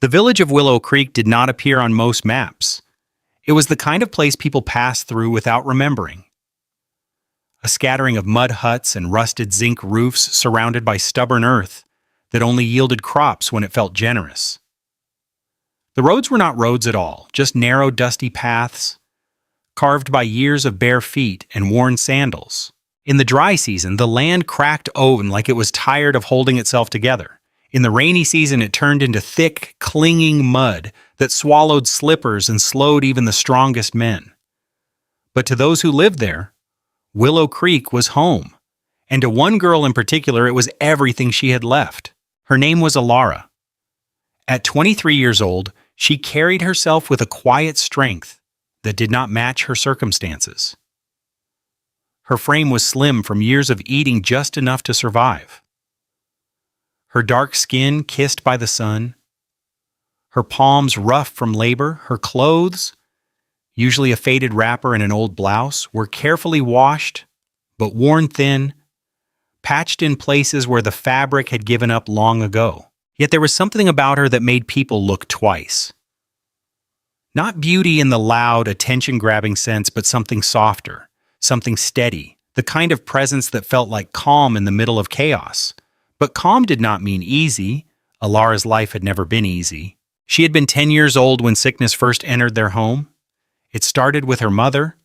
The village of Willow Creek did not appear on most maps. It was the kind of place people passed through without remembering. A scattering of mud huts and rusted zinc roofs surrounded by stubborn earth that only yielded crops when it felt generous. The roads were not roads at all, just narrow, dusty paths, carved by years of bare feet and worn sandals. In the dry season, the land cracked open like it was tired of holding itself together. In the rainy season, it turned into thick, clinging mud that swallowed slippers and slowed even the strongest men. But to those who lived there, Willow Creek was home. And to one girl in particular, it was everything she had left. Her name was Alara. At 23 years old, she carried herself with a quiet strength that did not match her circumstances. Her frame was slim from years of eating just enough to survive. Her dark skin kissed by the sun, her palms rough from labor, her clothes, usually a faded wrapper and an old blouse, were carefully washed, but worn thin, patched in places where the fabric had given up long ago. Yet there was something about her that made people look twice. Not beauty in the loud, attention-grabbing sense, but something softer, something steady, the kind of presence that felt like calm in the middle of chaos. But calm did not mean easy. Alara's life had never been easy. She had been 10 years old when sickness first entered their home. It started with her mother.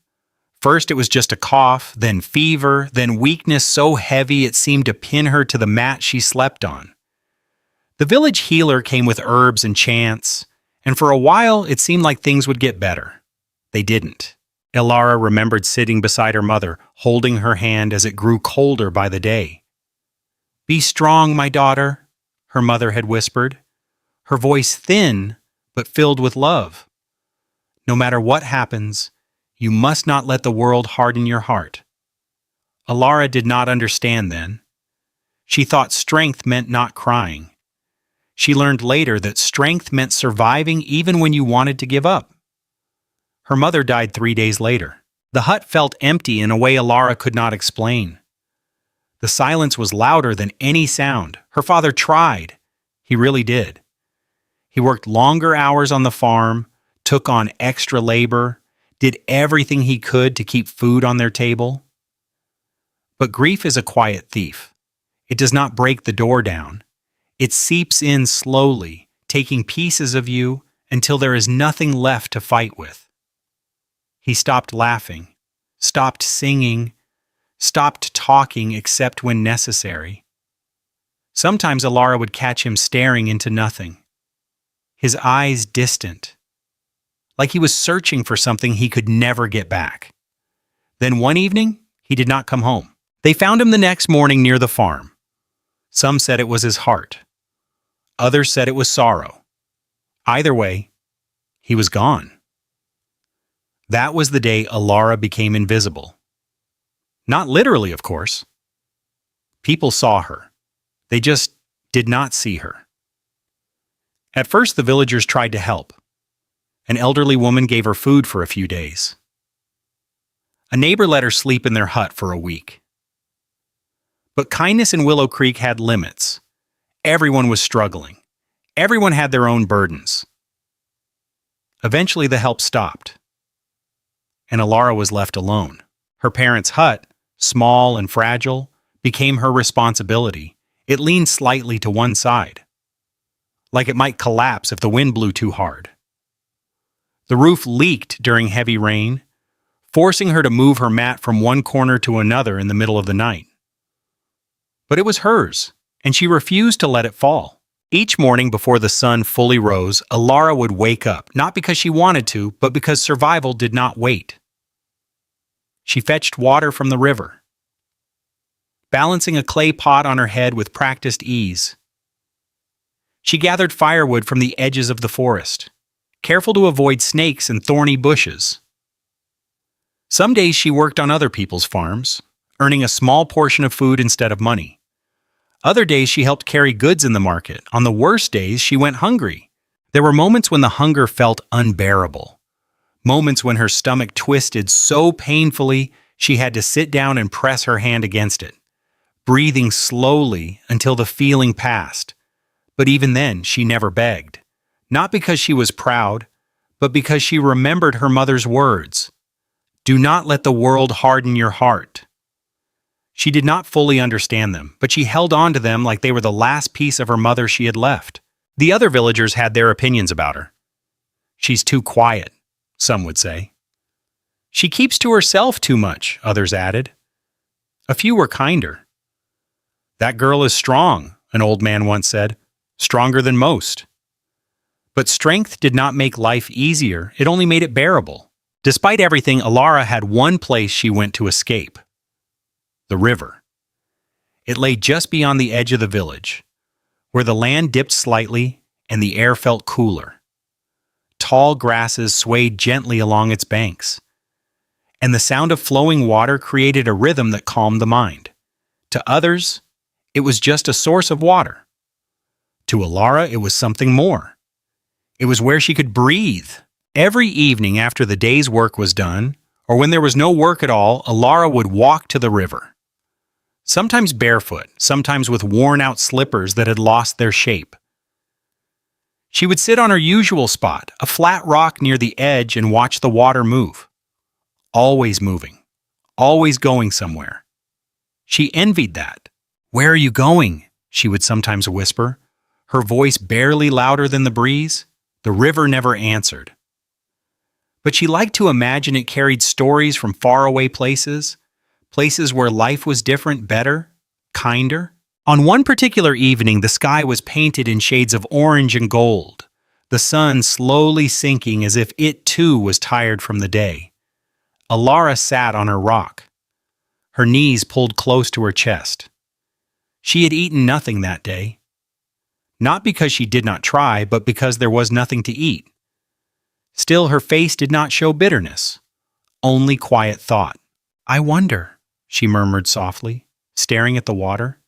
First it was just a cough, then fever, then weakness so heavy it seemed to pin her to the mat she slept on. The village healer came with herbs and chants, and for a while it seemed like things would get better. They didn't. Alara remembered sitting beside her mother, holding her hand as it grew colder by the day. "Be strong, my daughter," her mother had whispered, her voice thin but filled with love. "No matter what happens, you must not let the world harden your heart." Alara did not understand then. She thought strength meant not crying. She learned later that strength meant surviving even when you wanted to give up. Her mother died 3 days later. The hut felt empty in a way Alara could not explain. The silence was louder than any sound. Her father tried. He really did. He worked longer hours on the farm, took on extra labor, did everything he could to keep food on their table. But grief is a quiet thief. It does not break the door down. It seeps in slowly, taking pieces of you until there is nothing left to fight with. He stopped laughing, stopped singing, stopped talking except when necessary. Sometimes Alara would catch him staring into nothing, his eyes distant, like he was searching for something he could never get back. Then one evening, he did not come home. They found him the next morning near the farm. Some said it was his heart. Others said it was sorrow. Either way, he was gone. That was the day Alara became invisible. Not literally, of course. People saw her. They just did not see her. At first, the villagers tried to help. An elderly woman gave her food for a few days. A neighbor let her sleep in their hut for a week. But kindness in Willow Creek had limits. Everyone was struggling. Everyone had their own burdens. Eventually, the help stopped, and Alara was left alone. Her parents' hut, small and fragile, became her responsibility. It leaned slightly to one side, like it might collapse if the wind blew too hard. The roof leaked during heavy rain, forcing her to move her mat from one corner to another in the middle of the night. But it was hers, and she refused to let it fall. Each morning before the sun fully rose, Alara would wake up, not because she wanted to, but because survival did not wait. She fetched water from the river, balancing a clay pot on her head with practiced ease. She gathered firewood from the edges of the forest, careful to avoid snakes and thorny bushes. Some days she worked on other people's farms, earning a small portion of food instead of money. Other days she helped carry goods in the market. On the worst days, she went hungry. There were moments when the hunger felt unbearable. Moments when her stomach twisted so painfully she had to sit down and press her hand against it, breathing slowly until the feeling passed. But even then, she never begged. Not because she was proud, but because she remembered her mother's words. Do not let the world harden your heart. She did not fully understand them, but she held on to them like they were the last piece of her mother she had left. The other villagers had their opinions about her. She's too quiet, some would say. She keeps to herself too much, others added. A few were kinder. That girl is strong, an old man once said, stronger than most. But strength did not make life easier, it only made it bearable. Despite everything, Alara had one place she went to escape. The river. It lay just beyond the edge of the village, where the land dipped slightly and the air felt cooler. Tall grasses swayed gently along its banks, and the sound of flowing water created a rhythm that calmed the mind. To others, it was just a source of water. To Alara, it was something more. It was where she could breathe. Every evening after the day's work was done, or when there was no work at all, Alara would walk to the river. Sometimes barefoot, sometimes with worn-out slippers that had lost their shape. She would sit on her usual spot, a flat rock near the edge, and watch the water move. Always moving, always going somewhere. She envied that. "Where are you going?" she would sometimes whisper, her voice barely louder than the breeze. The river never answered. But she liked to imagine it carried stories from faraway places, places where life was different, better, kinder. On one particular evening, the sky was painted in shades of orange and gold, the sun slowly sinking as if it too was tired from the day. Alara sat on her rock, her knees pulled close to her chest. She had eaten nothing that day. Not because she did not try, but because there was nothing to eat. Still, her face did not show bitterness, only quiet thought. "I wonder," she murmured softly, staring at the water,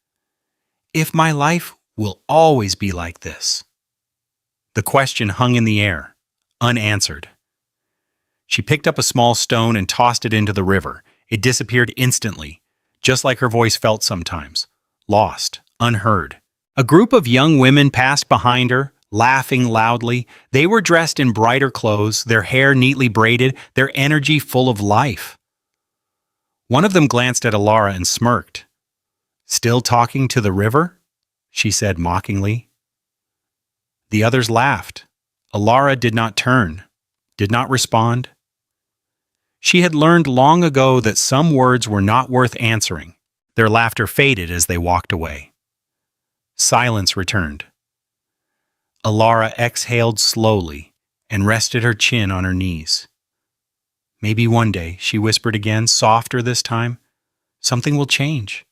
"if my life will always be like this." The question hung in the air, unanswered. She picked up a small stone and tossed it into the river. It disappeared instantly, just like her voice felt sometimes, lost, unheard. A group of young women passed behind her, laughing loudly. They were dressed in brighter clothes, their hair neatly braided, their energy full of life. One of them glanced at Alara and smirked. "Still talking to the river?" she said mockingly. The others laughed. Alara did not turn, did not respond. She had learned long ago that some words were not worth answering. Their laughter faded as they walked away. Silence returned. Alara exhaled slowly and rested her chin on her knees. "Maybe one day," she whispered again, softer this time, "something will change."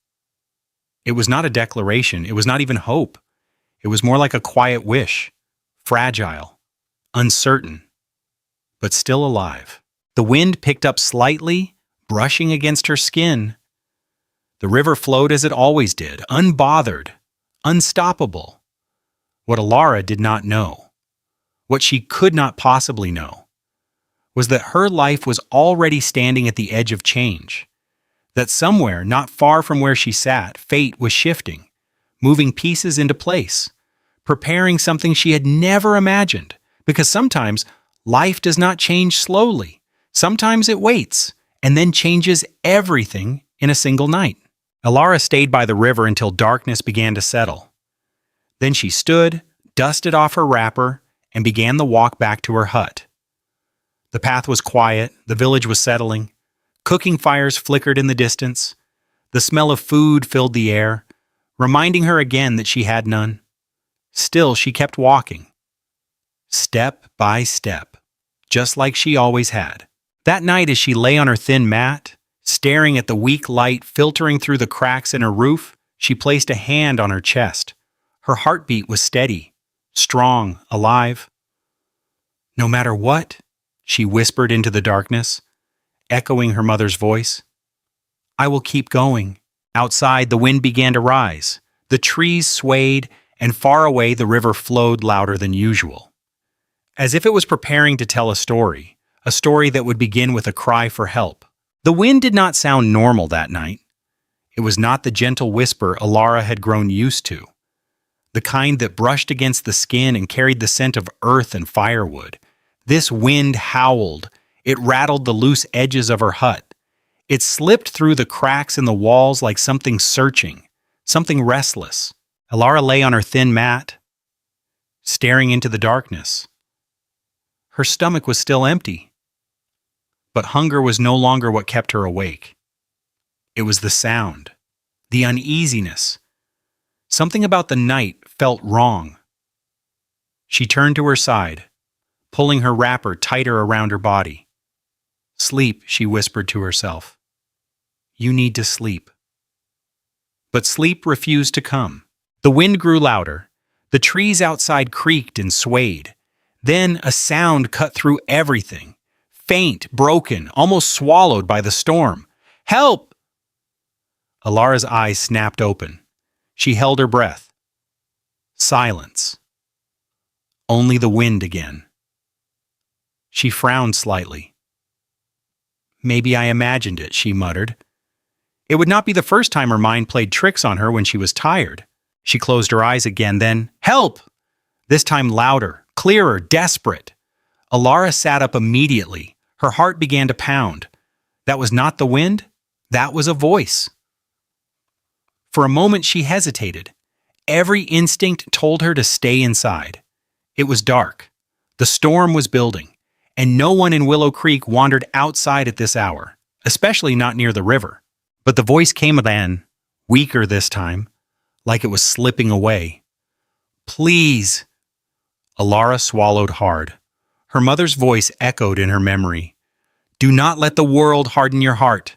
It was not a declaration, it was not even hope. It was more like a quiet wish, fragile, uncertain, but still alive. The wind picked up slightly, brushing against her skin. The river flowed as it always did, unbothered, unstoppable. What Alara did not know, what she could not possibly know, was that her life was already standing at the edge of change, that somewhere, not far from where she sat, fate was shifting, moving pieces into place, preparing something she had never imagined, because sometimes life does not change slowly. Sometimes it waits, and then changes everything in a single night. Alara stayed by the river until darkness began to settle. Then she stood, dusted off her wrapper, and began the walk back to her hut. The path was quiet, the village was settling. Cooking fires flickered in the distance. The smell of food filled the air, reminding her again that she had none. Still, she kept walking, step by step, just like she always had. That night, as she lay on her thin mat, staring at the weak light filtering through the cracks in her roof, she placed a hand on her chest. Her heartbeat was steady, strong, alive. "No matter what," she whispered into the darkness, echoing her mother's voice, "I will keep going." Outside, the wind began to rise. The trees swayed, and far away the river flowed louder than usual, as if it was preparing to tell a story that would begin with a cry for help. The wind did not sound normal that night. It was not the gentle whisper Alara had grown used to. the kind that brushed against the skin and carried the scent of earth and firewood. This wind howled. It rattled the loose edges of her hut. It slipped through the cracks in the walls like something searching, something restless. Alara lay on her thin mat, staring into the darkness. Her stomach was still empty, but hunger was no longer what kept her awake. It was the sound, the uneasiness. Something about the night felt wrong. She turned to her side, pulling her wrapper tighter around her body. "Sleep," she whispered to herself. "You need to sleep." But sleep refused to come. The wind grew louder. The trees outside creaked and swayed. Then a sound cut through everything. Faint, broken, almost swallowed by the storm. "Help!" Alara's eyes snapped open. She held her breath. Silence. Only the wind again. She frowned slightly. "Maybe I imagined it," she muttered. It would not be the first time her mind played tricks on her when she was tired. She closed her eyes again, then, "Help!" This time louder, clearer, desperate. Alara sat up immediately. Her heart began to pound. That was not the wind. That was a voice. For a moment she hesitated. Every instinct told her to stay inside. It was dark. The storm was building, and no one in Willow Creek wandered outside at this hour, especially not near the river. But the voice came again, weaker this time, like it was slipping away. "Please." Alara swallowed hard. Her mother's voice echoed in her memory. "Do not let the world harden your heart."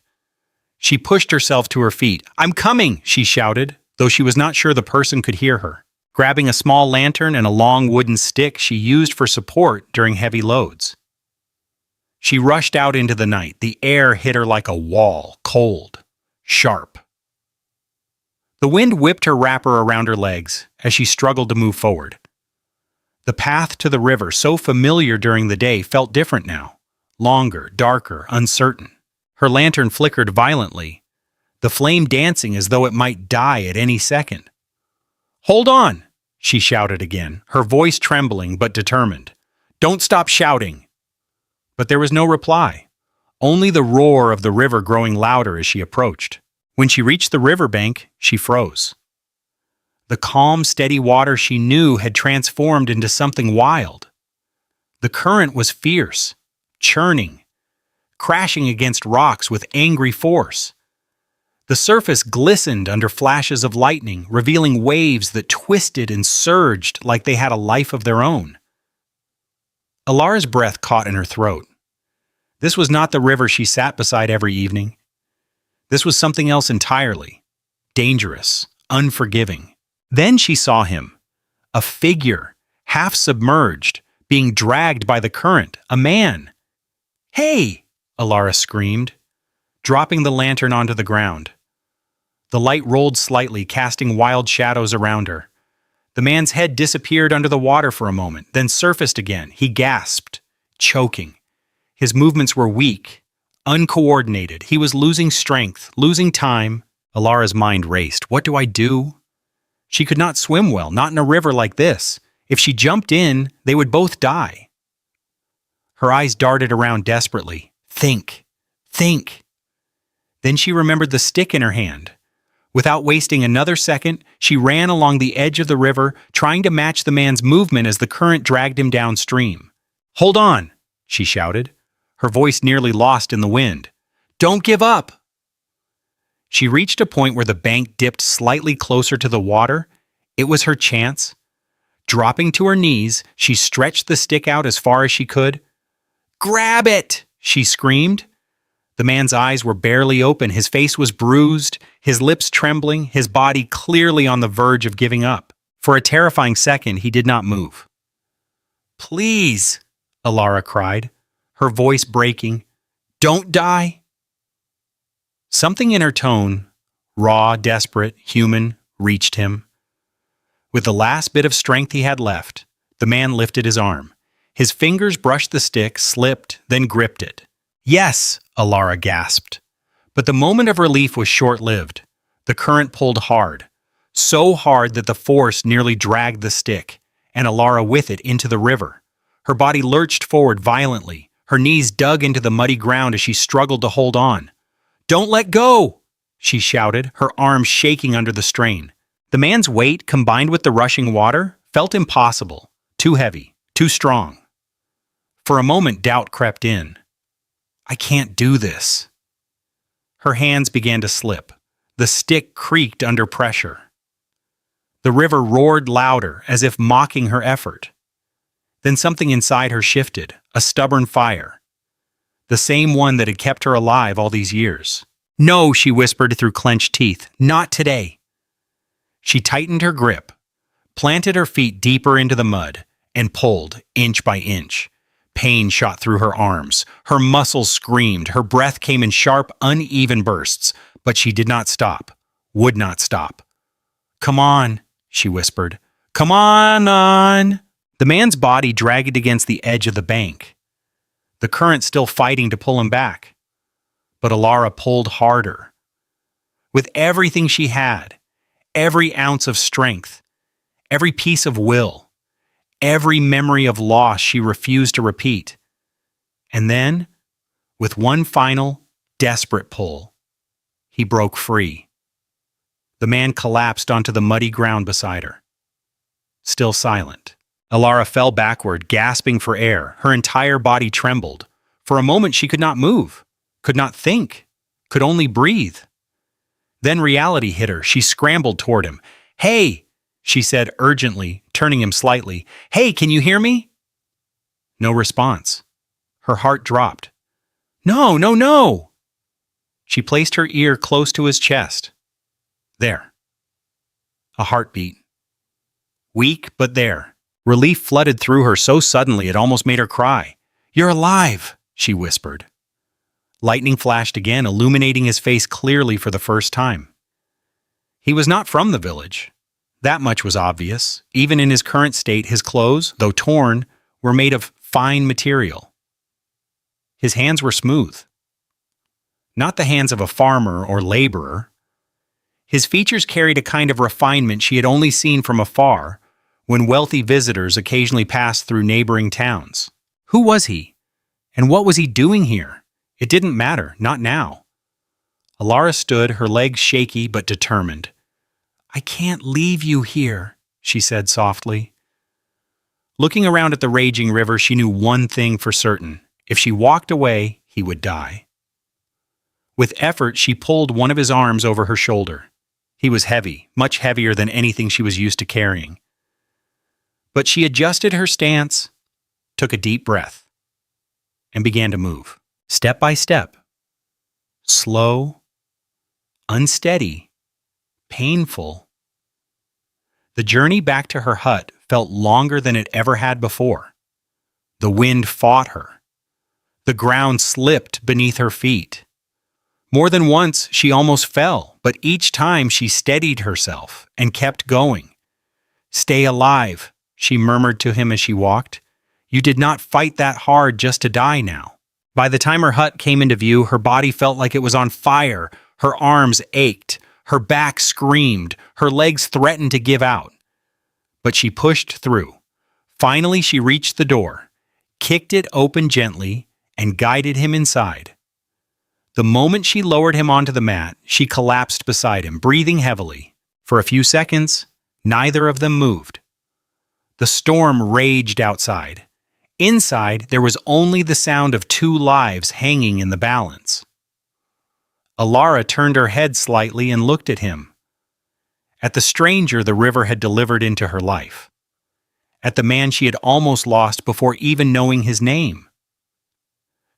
She pushed herself to her feet. "I'm coming," she shouted, though she was not sure the person could hear her. Grabbing a small lantern and a long wooden stick she used for support during heavy loads. She rushed out into the night. The air hit her like a wall, cold, sharp. The wind whipped her wrapper around her legs as she struggled to move forward. The path to the river, so familiar during the day, felt different now. Longer, darker, uncertain. Her lantern flickered violently, the flame dancing as though it might die at any second. "Hold on," she shouted again, her voice trembling but determined. "Don't stop shouting." But there was no reply, only the roar of the river growing louder as she approached. When she reached the riverbank, she froze. The calm, steady water she knew had transformed into something wild. The current was fierce, churning, crashing against rocks with angry force. The surface glistened under flashes of lightning, revealing waves that twisted and surged like they had a life of their own. Alara's breath caught in her throat. This was not the river she sat beside every evening. This was something else entirely. Dangerous, unforgiving. Then she saw him. A figure, half submerged, being dragged by the current. A man. "Hey!" Alara screamed, dropping the lantern onto the ground. The light rolled slightly, casting wild shadows around her. The man's head disappeared under the water for a moment, then surfaced again. He gasped, choking. His movements were weak, uncoordinated. He was losing strength, losing time. Alara's mind raced. What do I do? She could not swim well, not in a river like this. If she jumped in, they would both die. Her eyes darted around desperately. Think. Think. Then she remembered the stick in her hand. Without wasting another second, she ran along the edge of the river, trying to match the man's movement as the current dragged him downstream. "Hold on," she shouted, her voice nearly lost in the wind. "Don't give up." She reached a point where the bank dipped slightly closer to the water. It was her chance. Dropping to her knees, she stretched the stick out as far as she could. "Grab it!" she screamed. The man's eyes were barely open. His face was bruised, his lips trembling, his body clearly on the verge of giving up. For a terrifying second, he did not move. "Please," Alara cried, her voice breaking. "Don't die." Something in her tone, raw, desperate, human, reached him. With the last bit of strength he had left, the man lifted his arm. His fingers brushed the stick, slipped, then gripped it. "Yes," Alara gasped. But the moment of relief was short-lived. The current pulled hard, so hard that the force nearly dragged the stick, and Alara with it into the river. Her body lurched forward violently. Her knees dug into the muddy ground as she struggled to hold on. "Don't let go!" she shouted, her arms shaking under the strain. The man's weight, combined with the rushing water, felt impossible, too heavy, too strong. For a moment, doubt crept in. "I can't do this." Her hands began to slip. The stick creaked under pressure. The river roared louder, as if mocking her effort. Then something inside her shifted, a stubborn fire. The same one that had kept her alive all these years. "No," she whispered through clenched teeth. "Not today." She tightened her grip, planted her feet deeper into the mud, and pulled, inch by inch. Pain shot through her arms. Her muscles screamed. Her breath came in sharp, uneven bursts, but she did not stop, would not stop. "Come on," she whispered. "Come on." The man's body dragged against the edge of the bank, the current still fighting to pull him back. But Alara pulled harder. With everything she had, every ounce of strength, every piece of will, every memory of loss she refused to repeat. And then, with one final, desperate pull, he broke free. The man collapsed onto the muddy ground beside her, still silent. Alara fell backward, gasping for air. Her entire body trembled. For a moment she could not move, could not think, could only breathe. Then reality hit her. She scrambled toward him. "Hey," she said urgently, turning him slightly. "Hey, can you hear me?" No response. Her heart dropped. "No, no, no!" She placed her ear close to his chest. There. A heartbeat. Weak, but there. Relief flooded through her so suddenly it almost made her cry. "You're alive," she whispered. Lightning flashed again, illuminating his face clearly for the first time. He was not from the village. That much was obvious. Even in his current state, his clothes, though torn, were made of fine material. His hands were smooth. Not the hands of a farmer or laborer. His features carried a kind of refinement she had only seen from afar when wealthy visitors occasionally passed through neighboring towns. Who was he? And what was he doing here? It didn't matter, not now. Alara stood, her legs shaky but determined. "I can't leave you here," she said softly. Looking around at the raging river, she knew one thing for certain. If she walked away, he would die. With effort, she pulled one of his arms over her shoulder. He was heavy, much heavier than anything she was used to carrying. But she adjusted her stance, took a deep breath, and began to move, step by step. Slow, unsteady, painful. The journey back to her hut felt longer than it ever had before. The wind fought her. The ground slipped beneath her feet. More than once, she almost fell, but each time she steadied herself and kept going. "Stay alive," she murmured to him as she walked. "You did not fight that hard just to die now." By the time her hut came into view, her body felt like it was on fire. Her arms ached. Her back screamed. Her legs threatened to give out. But she pushed through. Finally, she reached the door, kicked it open gently, and guided him inside. The moment she lowered him onto the mat, she collapsed beside him, breathing heavily. For a few seconds, neither of them moved. The storm raged outside. Inside, there was only the sound of two lives hanging in the balance. Alara turned her head slightly and looked at him. At the stranger the river had delivered into her life. At the man she had almost lost before even knowing his name.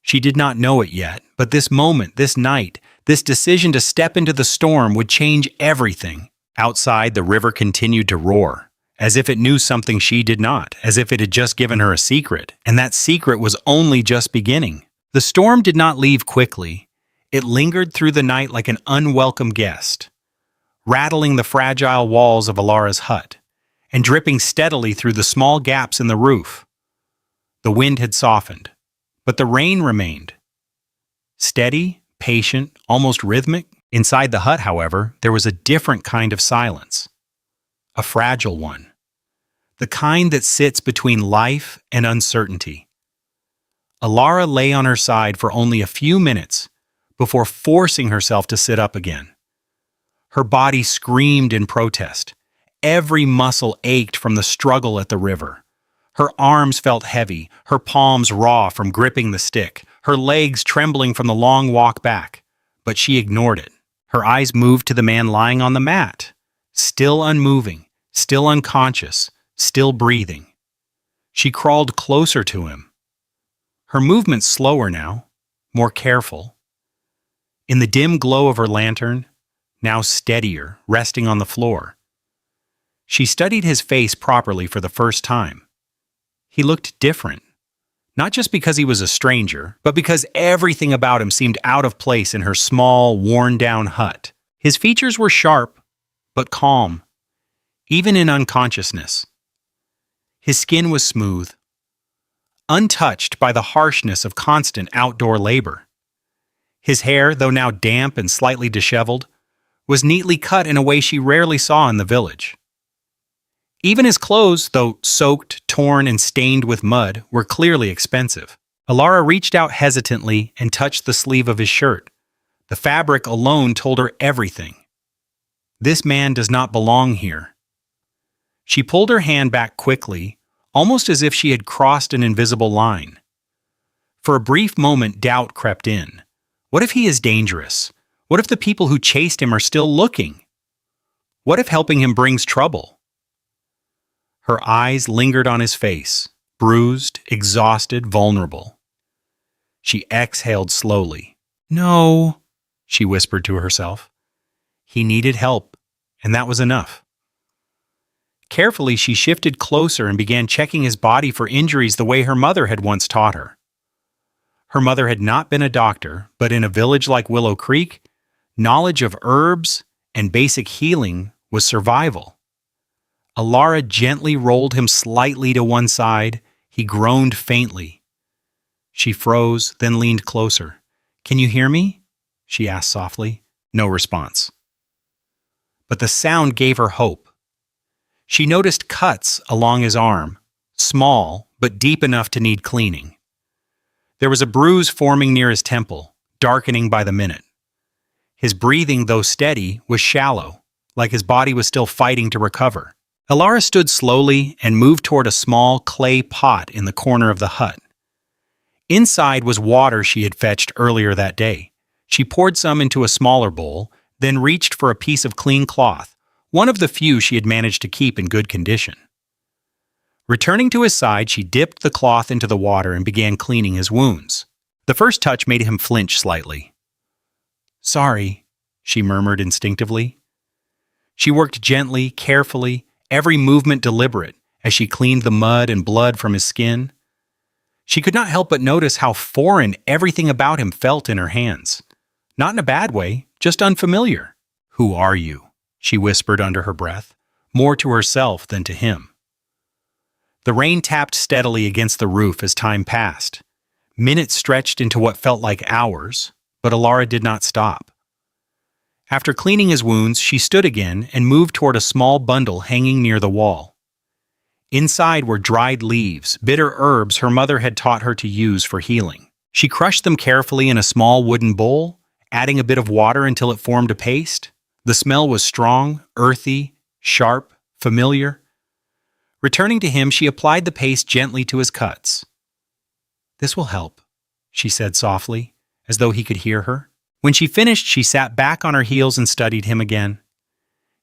She did not know it yet, but this moment, this night, this decision to step into the storm would change everything. Outside, the river continued to roar, as if it knew something she did not, as if it had just given her a secret, and that secret was only just beginning. The storm did not leave quickly. It lingered through the night like an unwelcome guest, rattling the fragile walls of Alara's hut, and dripping steadily through the small gaps in the roof. The wind had softened, but the rain remained. Steady, patient, almost rhythmic. Inside the hut, however, there was a different kind of silence. a fragile one, the kind that sits between life and uncertainty. Alara lay on her side for only a few minutes before forcing herself to sit up again. Her body screamed in protest. Every muscle ached from the struggle at the river. Her arms felt heavy, her palms raw from gripping the stick, her legs trembling from the long walk back. But she ignored it. Her eyes moved to the man lying on the mat, still unmoving, still unconscious, still breathing. She crawled closer to him. Her movements slower now, more careful. In the dim glow of her lantern, now steadier, resting on the floor. She studied his face properly for the first time. He looked different, not just because he was a stranger, but because everything about him seemed out of place in her small, worn-down hut. His features were sharp, but calm, even in unconsciousness. His skin was smooth, untouched by the harshness of constant outdoor labor. His hair, though now damp and slightly disheveled, was neatly cut in a way she rarely saw in the village. Even his clothes, though soaked, torn, and stained with mud, were clearly expensive. Alara reached out hesitantly and touched the sleeve of his shirt. The fabric alone told her everything. This man does not belong here. She pulled her hand back quickly, almost as if she had crossed an invisible line. For a brief moment, doubt crept in. What if he is dangerous? What if the people who chased him are still looking? What if helping him brings trouble? Her eyes lingered on his face, bruised, exhausted, vulnerable. She exhaled slowly. No, she whispered to herself. He needed help, and that was enough. Carefully, she shifted closer and began checking his body for injuries the way her mother had once taught her. Her mother had not been a doctor, but in a village like Willow Creek, knowledge of herbs and basic healing was survival. Alara gently rolled him slightly to one side. He groaned faintly. She froze, then leaned closer. "Can you hear me?" she asked softly. No response. But the sound gave her hope. She noticed cuts along his arm, small but deep enough to need cleaning. There was a bruise forming near his temple, darkening by the minute. His breathing, though steady, was shallow, like his body was still fighting to recover. Alara stood slowly and moved toward a small clay pot in the corner of the hut. Inside was water she had fetched earlier that day. She poured some into a smaller bowl, then reached for a piece of clean cloth, one of the few she had managed to keep in good condition. Returning to his side, she dipped the cloth into the water and began cleaning his wounds. The first touch made him flinch slightly. "Sorry," she murmured instinctively. She worked gently, carefully, every movement deliberate, as she cleaned the mud and blood from his skin. She could not help but notice how foreign everything about him felt in her hands. Not in a bad way, just unfamiliar. "Who are you?" she whispered under her breath, more to herself than to him. The rain tapped steadily against the roof as time passed. Minutes stretched into what felt like hours, but Alara did not stop. After cleaning his wounds, she stood again and moved toward a small bundle hanging near the wall. Inside were dried leaves, bitter herbs her mother had taught her to use for healing. She crushed them carefully in a small wooden bowl, adding a bit of water until it formed a paste. The smell was strong, earthy, sharp, familiar. Returning to him, she applied the paste gently to his cuts. "This will help," she said softly, as though he could hear her. When she finished, she sat back on her heels and studied him again.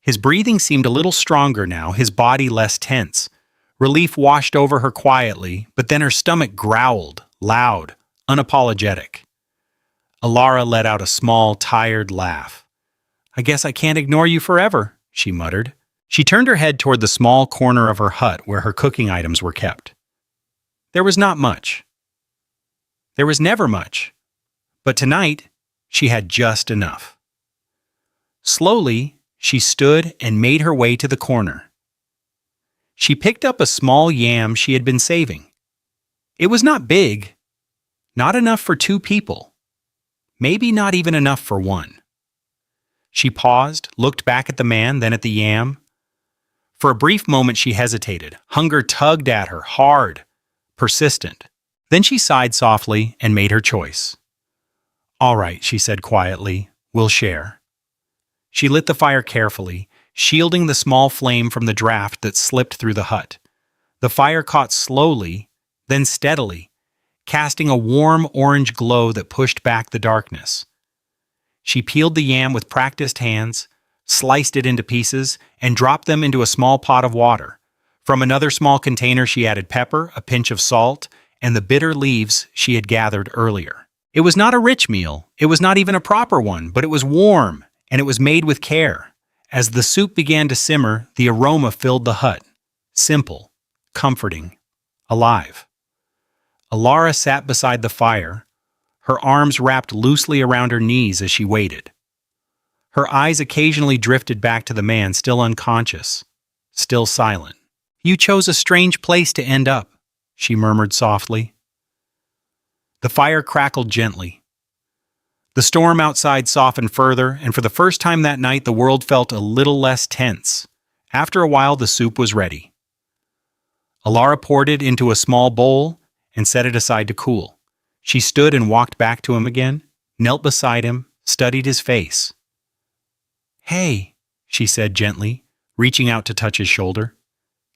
His breathing seemed a little stronger now, his body less tense. Relief washed over her quietly, but then her stomach growled, loud, unapologetic. Alara let out a small, tired laugh. "I guess I can't ignore you forever," she muttered. She turned her head toward the small corner of her hut where her cooking items were kept. There was not much. There was never much. But tonight, she had just enough. Slowly, she stood and made her way to the corner. She picked up a small yam she had been saving. It was not big, not enough for 2 people, maybe not even enough for 1. She paused, looked back at the man, then at the yam. For a brief moment she hesitated. Hunger tugged at her, hard, persistent. Then she sighed softly and made her choice. "All right," she said quietly, "we'll share." She lit the fire carefully, shielding the small flame from the draft that slipped through the hut. The fire caught slowly, then steadily, casting a warm orange glow that pushed back the darkness. She peeled the yam with practiced hands, sliced it into pieces, and dropped them into a small pot of water. From another small container she added pepper, a pinch of salt, and the bitter leaves she had gathered earlier. It was not a rich meal, it was not even a proper one, but it was warm, and it was made with care. As the soup began to simmer, the aroma filled the hut. Simple, comforting, alive. Alara sat beside the fire, her arms wrapped loosely around her knees as she waited. Her eyes occasionally drifted back to the man still unconscious, still silent. "You chose a strange place to end up," she murmured softly. The fire crackled gently. The storm outside softened further, and for the first time that night the world felt a little less tense. After a while the soup was ready. Alara poured it into a small bowl and set it aside to cool. She stood and walked back to him again, knelt beside him, studied his face. "Hey," she said gently, reaching out to touch his shoulder.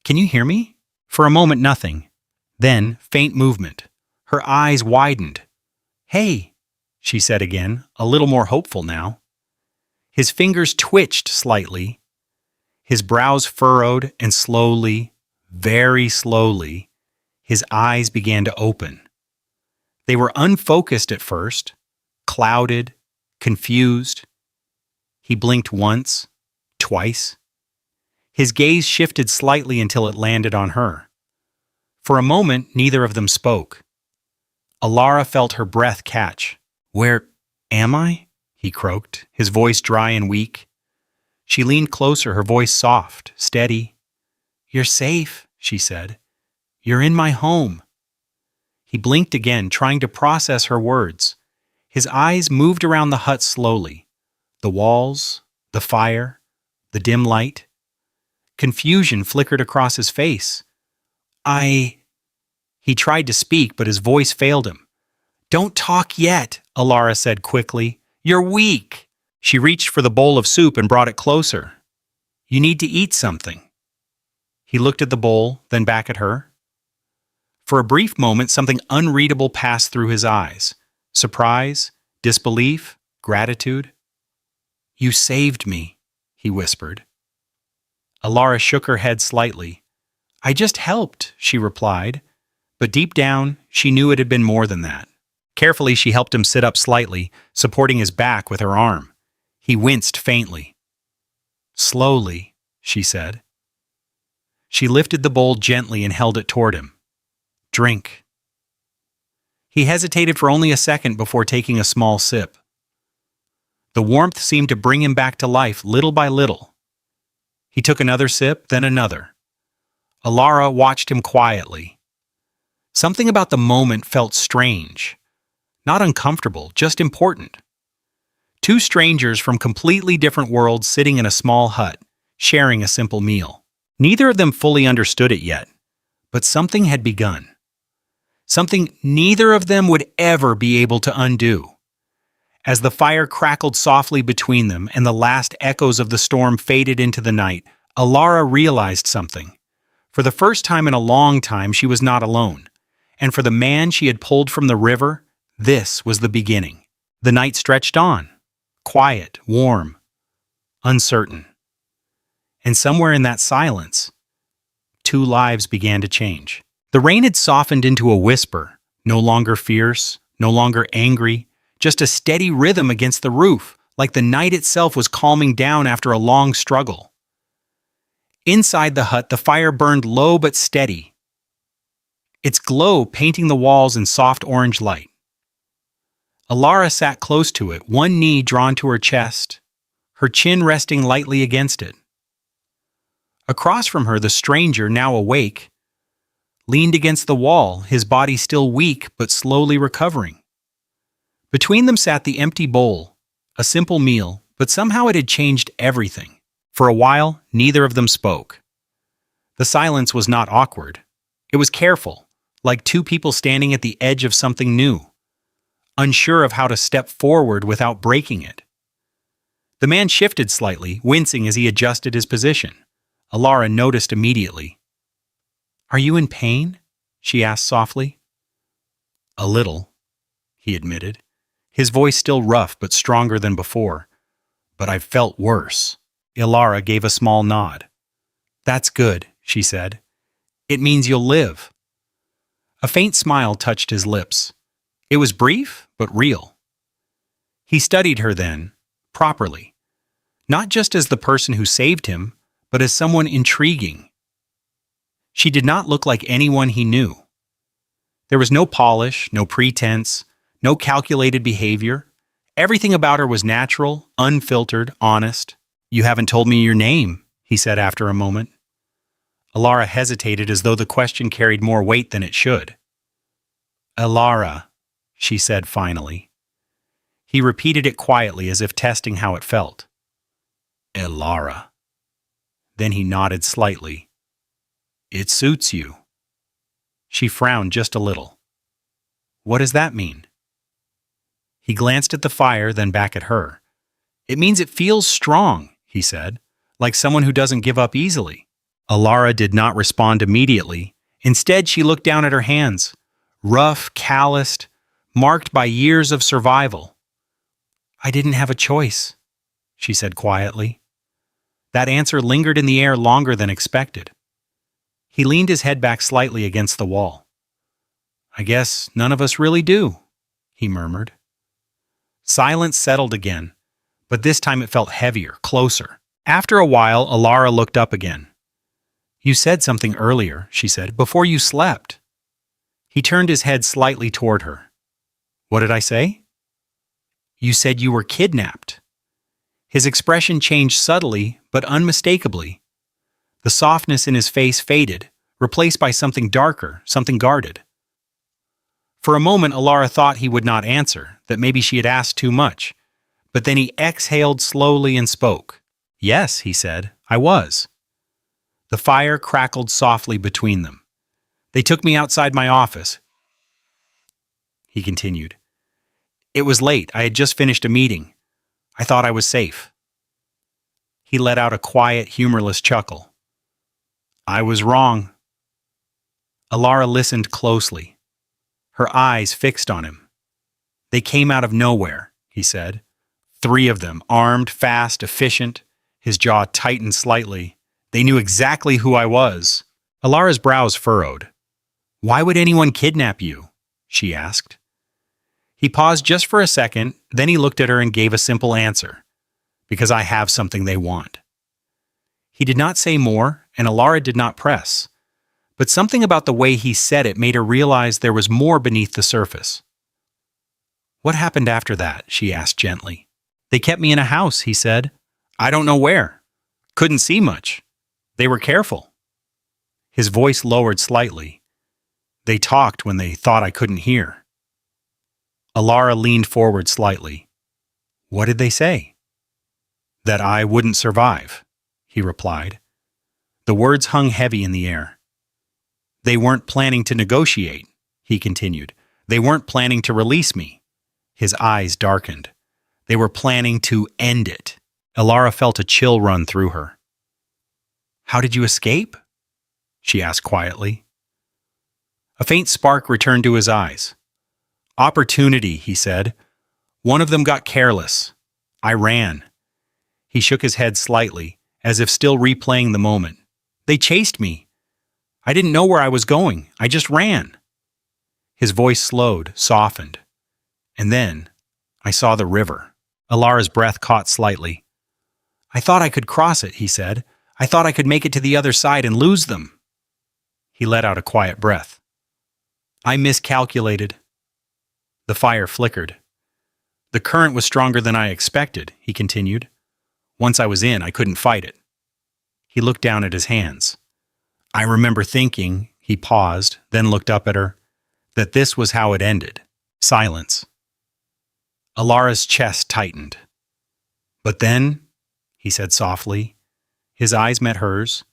"Can you hear me?" For a moment nothing. Then, faint movement. Her eyes widened. "Hey," she said again, a little more hopeful now. His fingers twitched slightly. His brows furrowed, and slowly, very slowly, his eyes began to open. They were unfocused at first, clouded, confused. He blinked once, twice. His gaze shifted slightly until it landed on her. For a moment, neither of them spoke. Alara felt her breath catch. "Where am I?" he croaked, his voice dry and weak. She leaned closer, her voice soft, steady. "You're safe," she said. "You're in my home." He blinked again, trying to process her words. His eyes moved around the hut slowly. The walls, the fire, the dim light. Confusion flickered across his face. He tried to speak, but his voice failed him. "Don't talk yet," Alara said quickly. "You're weak." She reached for the bowl of soup and brought it closer. "You need to eat something." He looked at the bowl, then back at her. For a brief moment, something unreadable passed through his eyes. Surprise, disbelief, gratitude. "You saved me," he whispered. Alara shook her head slightly. "I just helped," she replied. But deep down, she knew it had been more than that. Carefully, she helped him sit up slightly, supporting his back with her arm. He winced faintly. "Slowly," she said. She lifted the bowl gently and held it toward him. "Drink." He hesitated for only a second before taking a small sip. The warmth seemed to bring him back to life little by little. He took another sip, then another. Alara watched him quietly. Something about the moment felt strange. Not uncomfortable, just important. Two strangers from completely different worlds sitting in a small hut, sharing a simple meal. Neither of them fully understood it yet, but something had begun. Something neither of them would ever be able to undo. As the fire crackled softly between them and the last echoes of the storm faded into the night, Alara realized something. For the first time in a long time, she was not alone. And for the man she had pulled from the river, this was the beginning. The night stretched on, quiet, warm, uncertain. And somewhere in that silence, two lives began to change. The rain had softened into a whisper, no longer fierce, no longer angry, just a steady rhythm against the roof, like the night itself was calming down after a long struggle. Inside the hut, the fire burned low but steady, its glow painting the walls in soft orange light. Alara sat close to it, one knee drawn to her chest, her chin resting lightly against it. Across from her, the stranger, now awake, leaned against the wall, his body still weak but slowly recovering. Between them sat the empty bowl, a simple meal, but somehow it had changed everything. For a while, neither of them spoke. The silence was not awkward. It was careful, like two people standing at the edge of something new, unsure of how to step forward without breaking it. The man shifted slightly, wincing as he adjusted his position. Alara noticed immediately. "Are you in pain?" she asked softly. "A little," he admitted, his voice still rough but stronger than before. "But I've felt worse." Alara gave a small nod. "That's good," she said. "It means you'll live." A faint smile touched his lips. It was brief, but real. He studied her then, properly, not just as the person who saved him, but as someone intriguing. She did not look like anyone he knew. There was no polish, no pretense, no calculated behavior. Everything about her was natural, unfiltered, honest. "You haven't told me your name," he said after a moment. Alara hesitated as though the question carried more weight than it should. "Alara," she said finally. He repeated it quietly as if testing how it felt. "Alara." Then he nodded slightly. "It suits you." She frowned just a little. "What does that mean?" He glanced at the fire, then back at her. "It means it feels strong," he said, "like someone who doesn't give up easily." Alara did not respond immediately. Instead, she looked down at her hands, rough, calloused, marked by years of survival. "I didn't have a choice," she said quietly. That answer lingered in the air longer than expected. He leaned his head back slightly against the wall. "I guess none of us really do," he murmured. Silence settled again, but this time it felt heavier, closer. After a while, Alara looked up again. "You said something earlier," she said, "before you slept." He turned his head slightly toward her. "What did I say?" "You said you were kidnapped." His expression changed subtly, but unmistakably. The softness in his face faded, replaced by something darker, something guarded. For a moment, Alara thought he would not answer, that maybe she had asked too much. But then he exhaled slowly and spoke. "Yes," he said, "I was." The fire crackled softly between them. "They took me outside my office," he continued. "It was late. I had just finished a meeting. I thought I was safe." He let out a quiet, humorless chuckle. "I was wrong." Alara listened closely, her eyes fixed on him. "They came out of nowhere," he said. "3 of them, armed, fast, efficient." His jaw tightened slightly. "They knew exactly who I was." Alara's brows furrowed. "Why would anyone kidnap you?" she asked. He paused just for a second, then he looked at her and gave a simple answer. "Because I have something they want." He did not say more, and Alara did not press. But something about the way he said it made her realize there was more beneath the surface. "What happened after that?" she asked gently. "They kept me in a house," he said. "I don't know where. Couldn't see much. They were careful." His voice lowered slightly. "They talked when they thought I couldn't hear." Alara leaned forward slightly. "What did they say?" "That I wouldn't survive," he replied. The words hung heavy in the air. "They weren't planning to negotiate," he continued. "They weren't planning to release me." His eyes darkened. "They were planning to end it." Alara felt a chill run through her. "How did you escape?" she asked quietly. A faint spark returned to his eyes. "Opportunity," he said. "One of them got careless. I ran." He shook his head slightly, as if still replaying the moment. "They chased me. I didn't know where I was going. I just ran." His voice slowed, softened. "And then I saw the river." Alara's breath caught slightly. "I thought I could cross it," he said. "I thought I could make it to the other side and lose them." He let out a quiet breath. "I miscalculated." The fire flickered. "The current was stronger than I expected," he continued. "Once I was in, I couldn't fight it." He looked down at his hands. "I remember thinking," he paused, then looked up at her, "that this was how it ended." Silence. Alara's chest tightened. "But then," he said softly, his eyes met hers,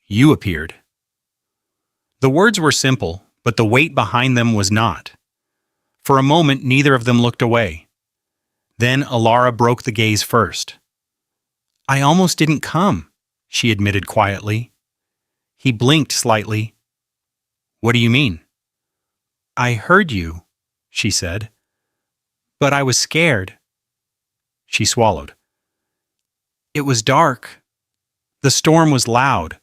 You appeared." The words were simple, but the weight behind them was not. For a moment, neither of them looked away. Then Alara broke the gaze first. "I almost didn't come," she admitted quietly. He blinked slightly. "What do you mean?" "I heard you," she said. "But I was scared." She swallowed. "It was dark. The storm was loud.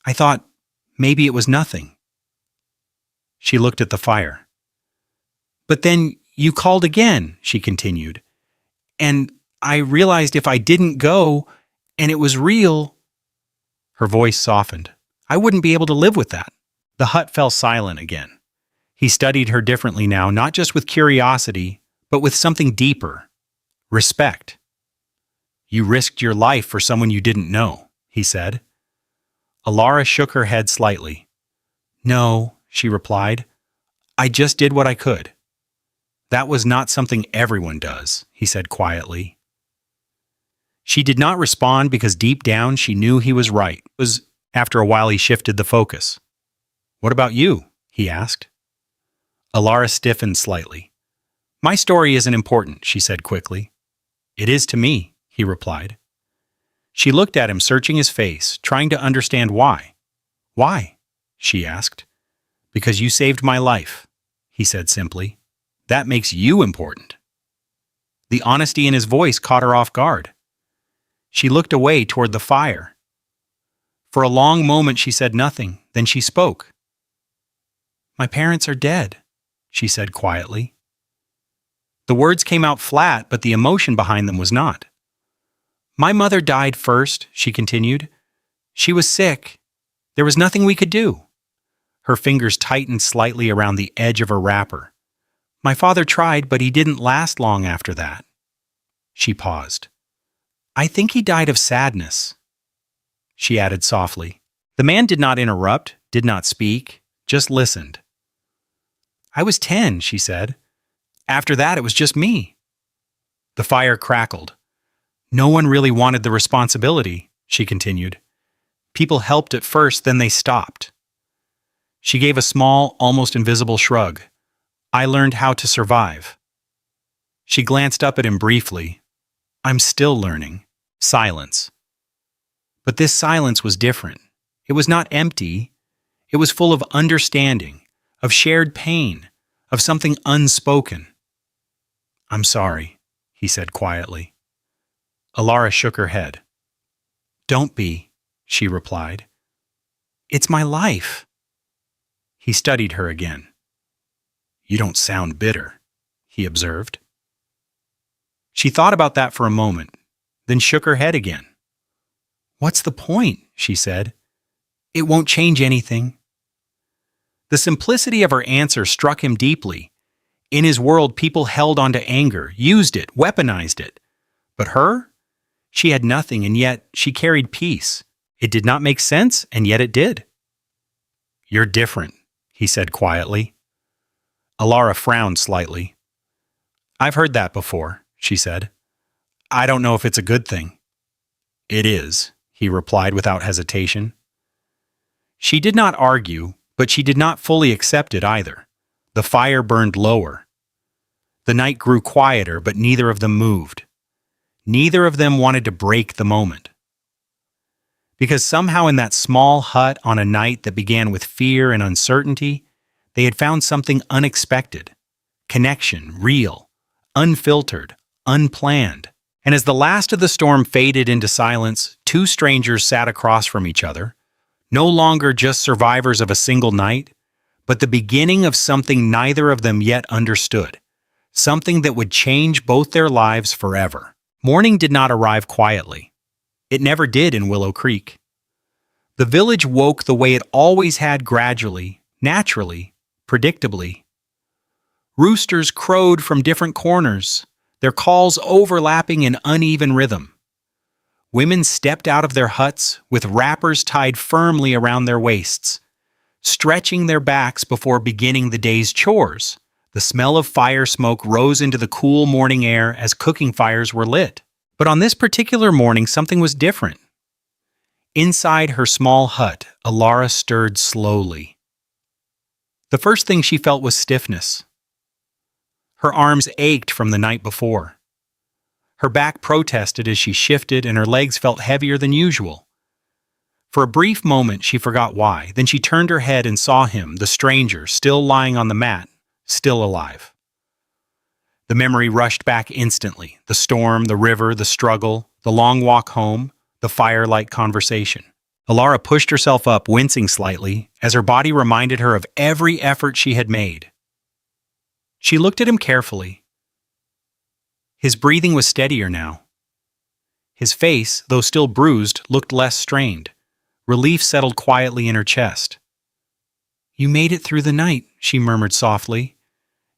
I thought maybe it was nothing." She looked at the fire. "But then you called again," she continued. "And I realized if I didn't go, and it was real—" Her voice softened. "I wouldn't be able to live with that." The hut fell silent again. He studied her differently now, not just with curiosity, but with something deeper. Respect. "You risked your life for someone you didn't know," he said. Alara shook her head slightly. "No," she replied. "I just did what I could." "That was not something everyone does," he said quietly. She did not respond because deep down she knew he was right. After a while he shifted the focus. "What about you?" he asked. Alara stiffened slightly. "My story isn't important," she said quickly. "It is to me," he replied. She looked at him, searching his face, trying to understand why. "Why?" she asked. "Because you saved my life," he said simply. "That makes you important." The honesty in his voice caught her off guard. She looked away toward the fire. For a long moment she said nothing, then she spoke. "My parents are dead," she said quietly. The words came out flat, but the emotion behind them was not. "My mother died first," she continued. "She was sick. There was nothing we could do." Her fingers tightened slightly around the edge of her wrapper. "My father tried, but he didn't last long after that." She paused. "I think he died of sadness," she added softly. The man did not interrupt, did not speak, just listened. "I was 10, she said. "After that, it was just me." The fire crackled. "No one really wanted the responsibility," she continued. "People helped at first, then they stopped." She gave a small, almost invisible shrug. "I learned how to survive." She glanced up at him briefly. "I'm still learning." Silence. But this silence was different. It was not empty. It was full of understanding, of shared pain, of something unspoken. "I'm sorry," he said quietly. Alara shook her head. "Don't be," she replied. "It's my life." He studied her again. "You don't sound bitter," he observed. She thought about that for a moment, then shook her head again. "What's the point?" she said. "It won't change anything." The simplicity of her answer struck him deeply. In his world, people held onto anger, used it, weaponized it. But her? She had nothing, and yet she carried peace. It did not make sense, and yet it did. "You're different," he said quietly. Alara frowned slightly. "I've heard that before," she said. "I don't know if it's a good thing." "It is," he replied without hesitation. She did not argue, but she did not fully accept it either. The fire burned lower. The night grew quieter, but neither of them moved. Neither of them wanted to break the moment. Because somehow in that small hut on a night that began with fear and uncertainty, they had found something unexpected. Connection, real, unfiltered, unplanned. And as the last of the storm faded into silence, two strangers sat across from each other, no longer just survivors of a single night, but the beginning of something neither of them yet understood, something that would change both their lives forever. Morning did not arrive quietly. It never did in Willow Creek. The village woke the way it always had, gradually, naturally, predictably. Roosters crowed from different corners, their calls overlapping in uneven rhythm. Women stepped out of their huts with wrappers tied firmly around their waists, stretching their backs before beginning the day's chores. The smell of fire smoke rose into the cool morning air as cooking fires were lit. But on this particular morning, something was different. Inside her small hut, Alara stirred slowly. The first thing she felt was stiffness. Her arms ached from the night before. Her back protested as she shifted, and her legs felt heavier than usual. For a brief moment, she forgot why. Then she turned her head and saw him, the stranger, still lying on the mat, still alive. The memory rushed back instantly. The storm, the river, the struggle, the long walk home, the firelight conversation. Alara pushed herself up, wincing slightly, as her body reminded her of every effort she had made. She looked at him carefully. His breathing was steadier now. His face, though still bruised, looked less strained. Relief settled quietly in her chest. "You made it through the night," she murmured softly.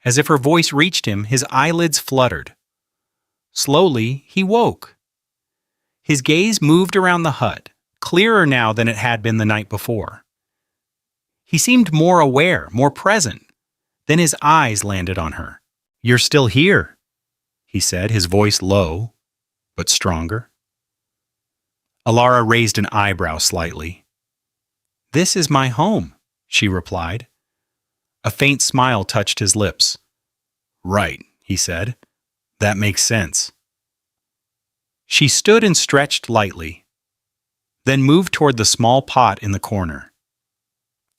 As if her voice reached him, his eyelids fluttered. Slowly, he woke. His gaze moved around the hut, clearer now than it had been the night before. He seemed more aware, more present. Then his eyes landed on her. "You're still here," he said, his voice low, but stronger. Alara raised an eyebrow slightly. "This is my home," she replied. A faint smile touched his lips. "Right," he said. "That makes sense." She stood and stretched lightly, then moved toward the small pot in the corner.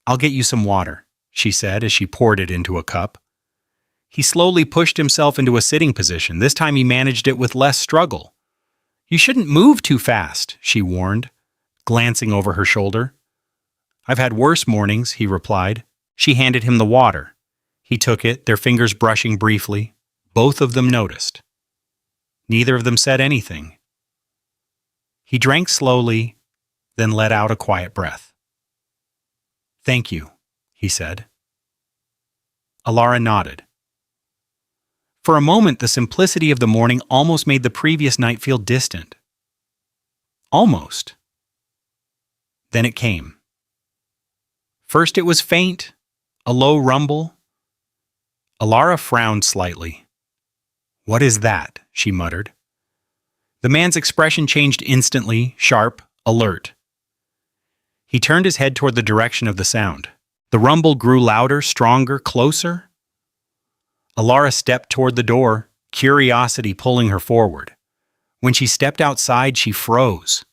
"I'll get you some water," she said as she poured it into a cup. He slowly pushed himself into a sitting position. This time he managed it with less struggle. "You shouldn't move too fast," she warned, glancing over her shoulder. "I've had worse mornings," he replied. She handed him the water. He took it, their fingers brushing briefly. Both of them noticed. Neither of them said anything. He drank slowly, then let out a quiet breath. "Thank you," he said. Alara nodded. For a moment, the simplicity of the morning almost made the previous night feel distant. Almost. Then it came. First it was faint, a low rumble. Alara frowned slightly. "What is that?" she muttered. The man's expression changed instantly, sharp, alert. He turned his head toward the direction of the sound. The rumble grew louder, stronger, closer. Alara stepped toward the door, curiosity pulling her forward. When she stepped outside, she froze.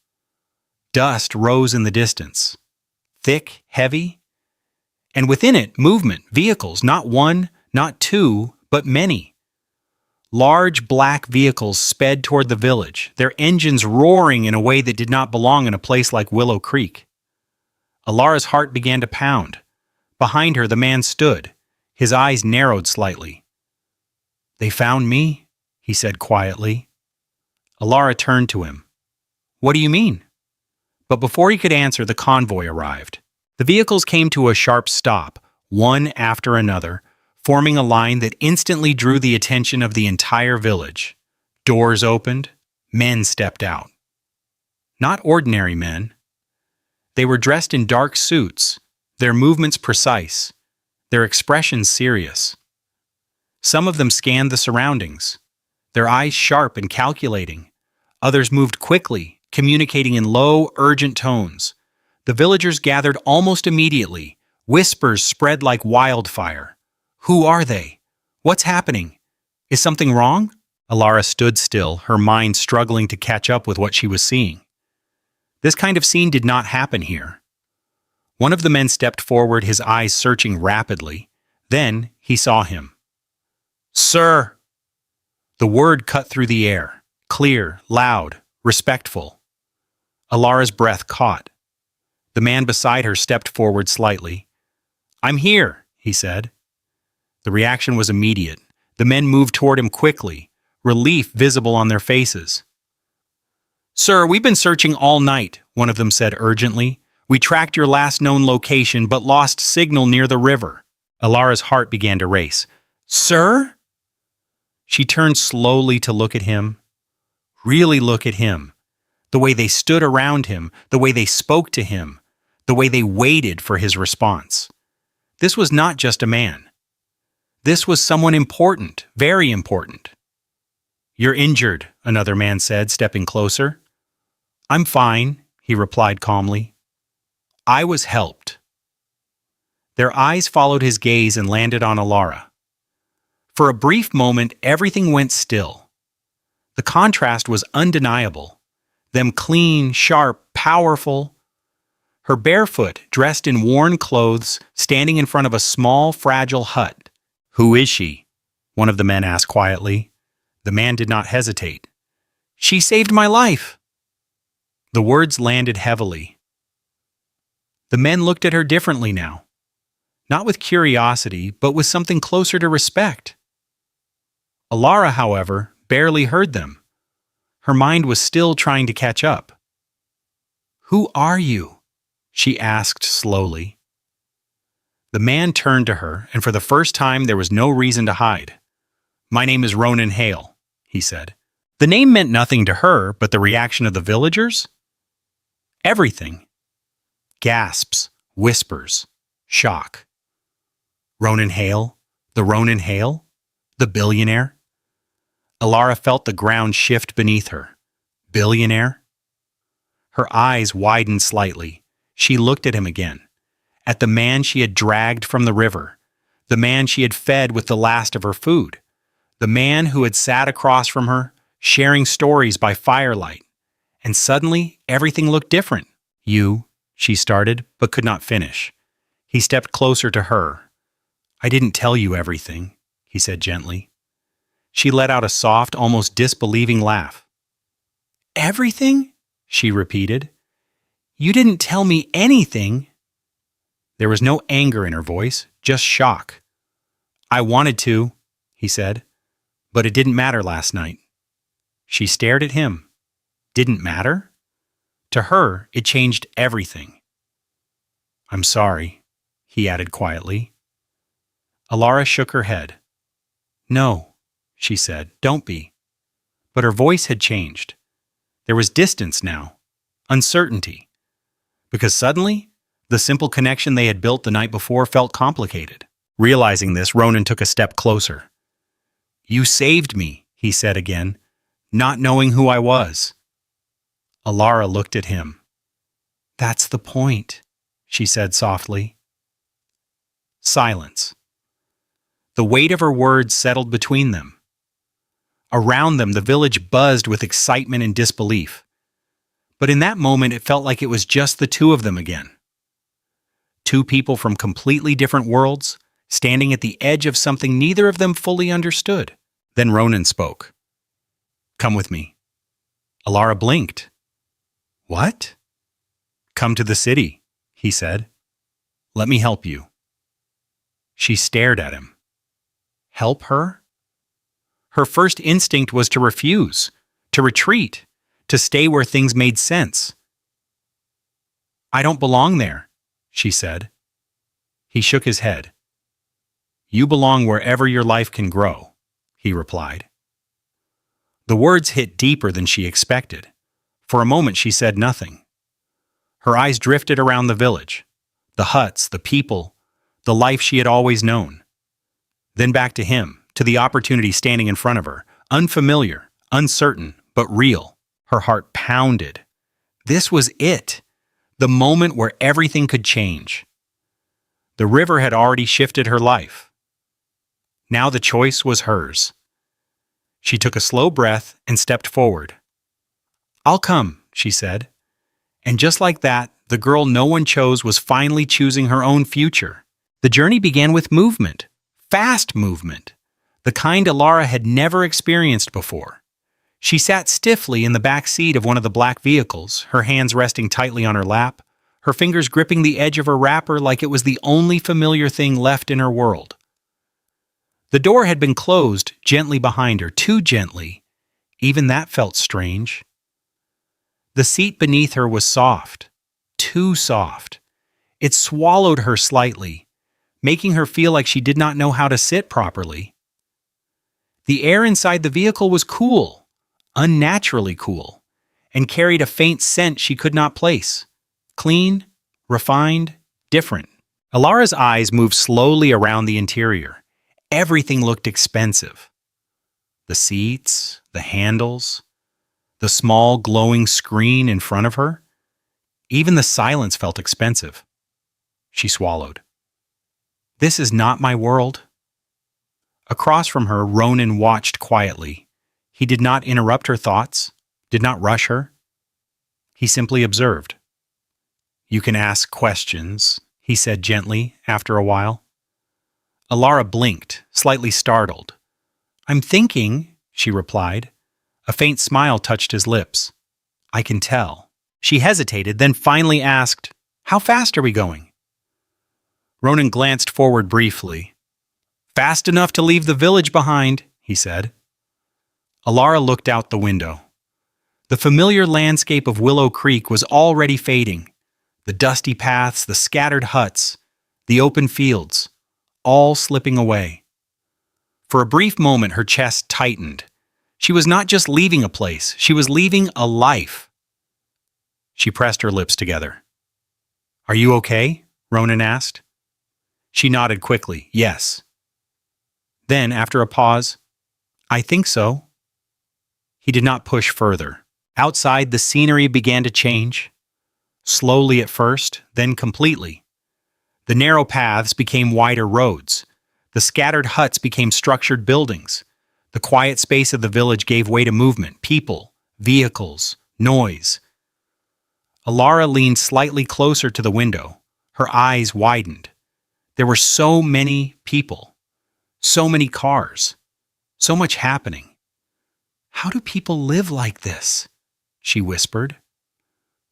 Dust rose in the distance. Thick, heavy. And within it, movement, vehicles, not one, not two, but many. Large black vehicles sped toward the village, their engines roaring in a way that did not belong in a place like Willow Creek. Alara's heart began to pound. Behind her, the man stood. His eyes narrowed slightly. "They found me," he said quietly. Alara turned to him. "What do you mean?" But before he could answer, the convoy arrived. The vehicles came to a sharp stop, one after another, forming a line that instantly drew the attention of the entire village. Doors opened, men stepped out. Not ordinary men. They were dressed in dark suits, their movements precise, their expressions serious. Some of them scanned the surroundings, their eyes sharp and calculating. Others moved quickly, communicating in low, urgent tones. The villagers gathered almost immediately. Whispers spread like wildfire. "Who are they? What's happening? Is something wrong?" Alara stood still, her mind struggling to catch up with what she was seeing. This kind of scene did not happen here. One of the men stepped forward, his eyes searching rapidly. Then he saw him. "Sir!" The word cut through the air, clear, loud, respectful. Alara's breath caught. The man beside her stepped forward slightly. "I'm here," he said. The reaction was immediate. The men moved toward him quickly, relief visible on their faces. "Sir, we've been searching all night," one of them said urgently. "We tracked your last known location but lost signal near the river." Alara's heart began to race. "Sir?" She turned slowly to look at him. Really look at him. The way they stood around him, the way they spoke to him, the way they waited for his response. This was not just a man. This was someone important, very important. "You're injured," another man said, stepping closer. "I'm fine," he replied calmly. I was helped. Their eyes followed his gaze and landed on Alara. For a brief moment, everything went still. The contrast was undeniable. Them clean, sharp, powerful. Her barefoot, dressed in worn clothes, standing in front of a small, fragile hut. Who is she? One of the men asked quietly. The man did not hesitate. She saved my life. The words landed heavily. The men looked at her differently now. Not with curiosity, but with something closer to respect. Alara, however, barely heard them. Her mind was still trying to catch up. Who are you? She asked slowly. The man turned to her, and for the first time there was no reason to hide. My name is Ronan Hale, he said. The name meant nothing to her, but the reaction of the villagers? Everything. Gasps, whispers, shock. Ronan Hale? The Ronan Hale? The billionaire? Alara felt the ground shift beneath her. Billionaire? Her eyes widened slightly. She looked at him again. At the man she had dragged from the river. The man she had fed with the last of her food. The man who had sat across from her, sharing stories by firelight. And suddenly, everything looked different. You, she started, but could not finish. He stepped closer to her. I didn't tell you everything, he said gently. She let out a soft, almost disbelieving laugh. Everything? She repeated. You didn't tell me anything. There was no anger in her voice, just shock. I wanted to, he said, but it didn't matter last night. She stared at him. Didn't matter? To her, it changed everything. I'm sorry, he added quietly. Alara shook her head. No, she said, don't be. But her voice had changed. There was distance now, uncertainty. Because suddenly, the simple connection they had built the night before felt complicated. Realizing this, Ronan took a step closer. You saved me, he said again, not knowing who I was. Alara looked at him. That's the point, she said softly. Silence. The weight of her words settled between them. Around them, the village buzzed with excitement and disbelief. But in that moment, it felt like it was just the two of them again. Two people from completely different worlds, standing at the edge of something neither of them fully understood. Then Ronan spoke. Come with me. Alara blinked. What? Come to the city, he said. Let me help you. She stared at him. Help her? Her first instinct was to refuse, to retreat, to stay where things made sense. I don't belong there, she said. He shook his head. You belong wherever your life can grow, he replied. The words hit deeper than she expected. For a moment she said nothing. Her eyes drifted around the village, the huts, the people, the life she had always known. Then back to him, to the opportunity standing in front of her, unfamiliar, uncertain, but real. Her heart pounded. This was it, the moment where everything could change. The river had already shifted her life. Now the choice was hers. She took a slow breath and stepped forward. I'll come, she said. And just like that, the girl no one chose was finally choosing her own future. The journey began with movement, fast movement, the kind Alara had never experienced before. She sat stiffly in the back seat of one of the black vehicles, her hands resting tightly on her lap, her fingers gripping the edge of her wrapper like it was the only familiar thing left in her world. The door had been closed gently behind her, too gently. Even that felt strange. The seat beneath her was soft, too soft. It swallowed her slightly, making her feel like she did not know how to sit properly. The air inside the vehicle was cool, unnaturally cool, and carried a faint scent she could not place. Clean, refined, different. Alara's eyes moved slowly around the interior. Everything looked expensive. The seats, the handles, the small glowing screen in front of her. Even the silence felt expensive. She swallowed. This is not my world. Across from her, Ronan watched quietly. He did not interrupt her thoughts, did not rush her. He simply observed. You can ask questions, he said gently after a while. Alara blinked, slightly startled. I'm thinking, she replied. A faint smile touched his lips. I can tell. She hesitated, then finally asked, How fast are we going? Ronan glanced forward briefly. Fast enough to leave the village behind, he said. Alara looked out the window. The familiar landscape of Willow Creek was already fading. The dusty paths, the scattered huts, the open fields, all slipping away. For a brief moment, her chest tightened. She was not just leaving a place, she was leaving a life. She pressed her lips together. Are you okay? Ronan asked. She nodded quickly, yes. Then, after a pause, I think so. He did not push further. Outside, the scenery began to change. Slowly at first, then completely. The narrow paths became wider roads. The scattered huts became structured buildings. The quiet space of the village gave way to movement, people, vehicles, noise. Alara leaned slightly closer to the window. Her eyes widened. There were so many people, so many cars, so much happening. How do people live like this? She whispered.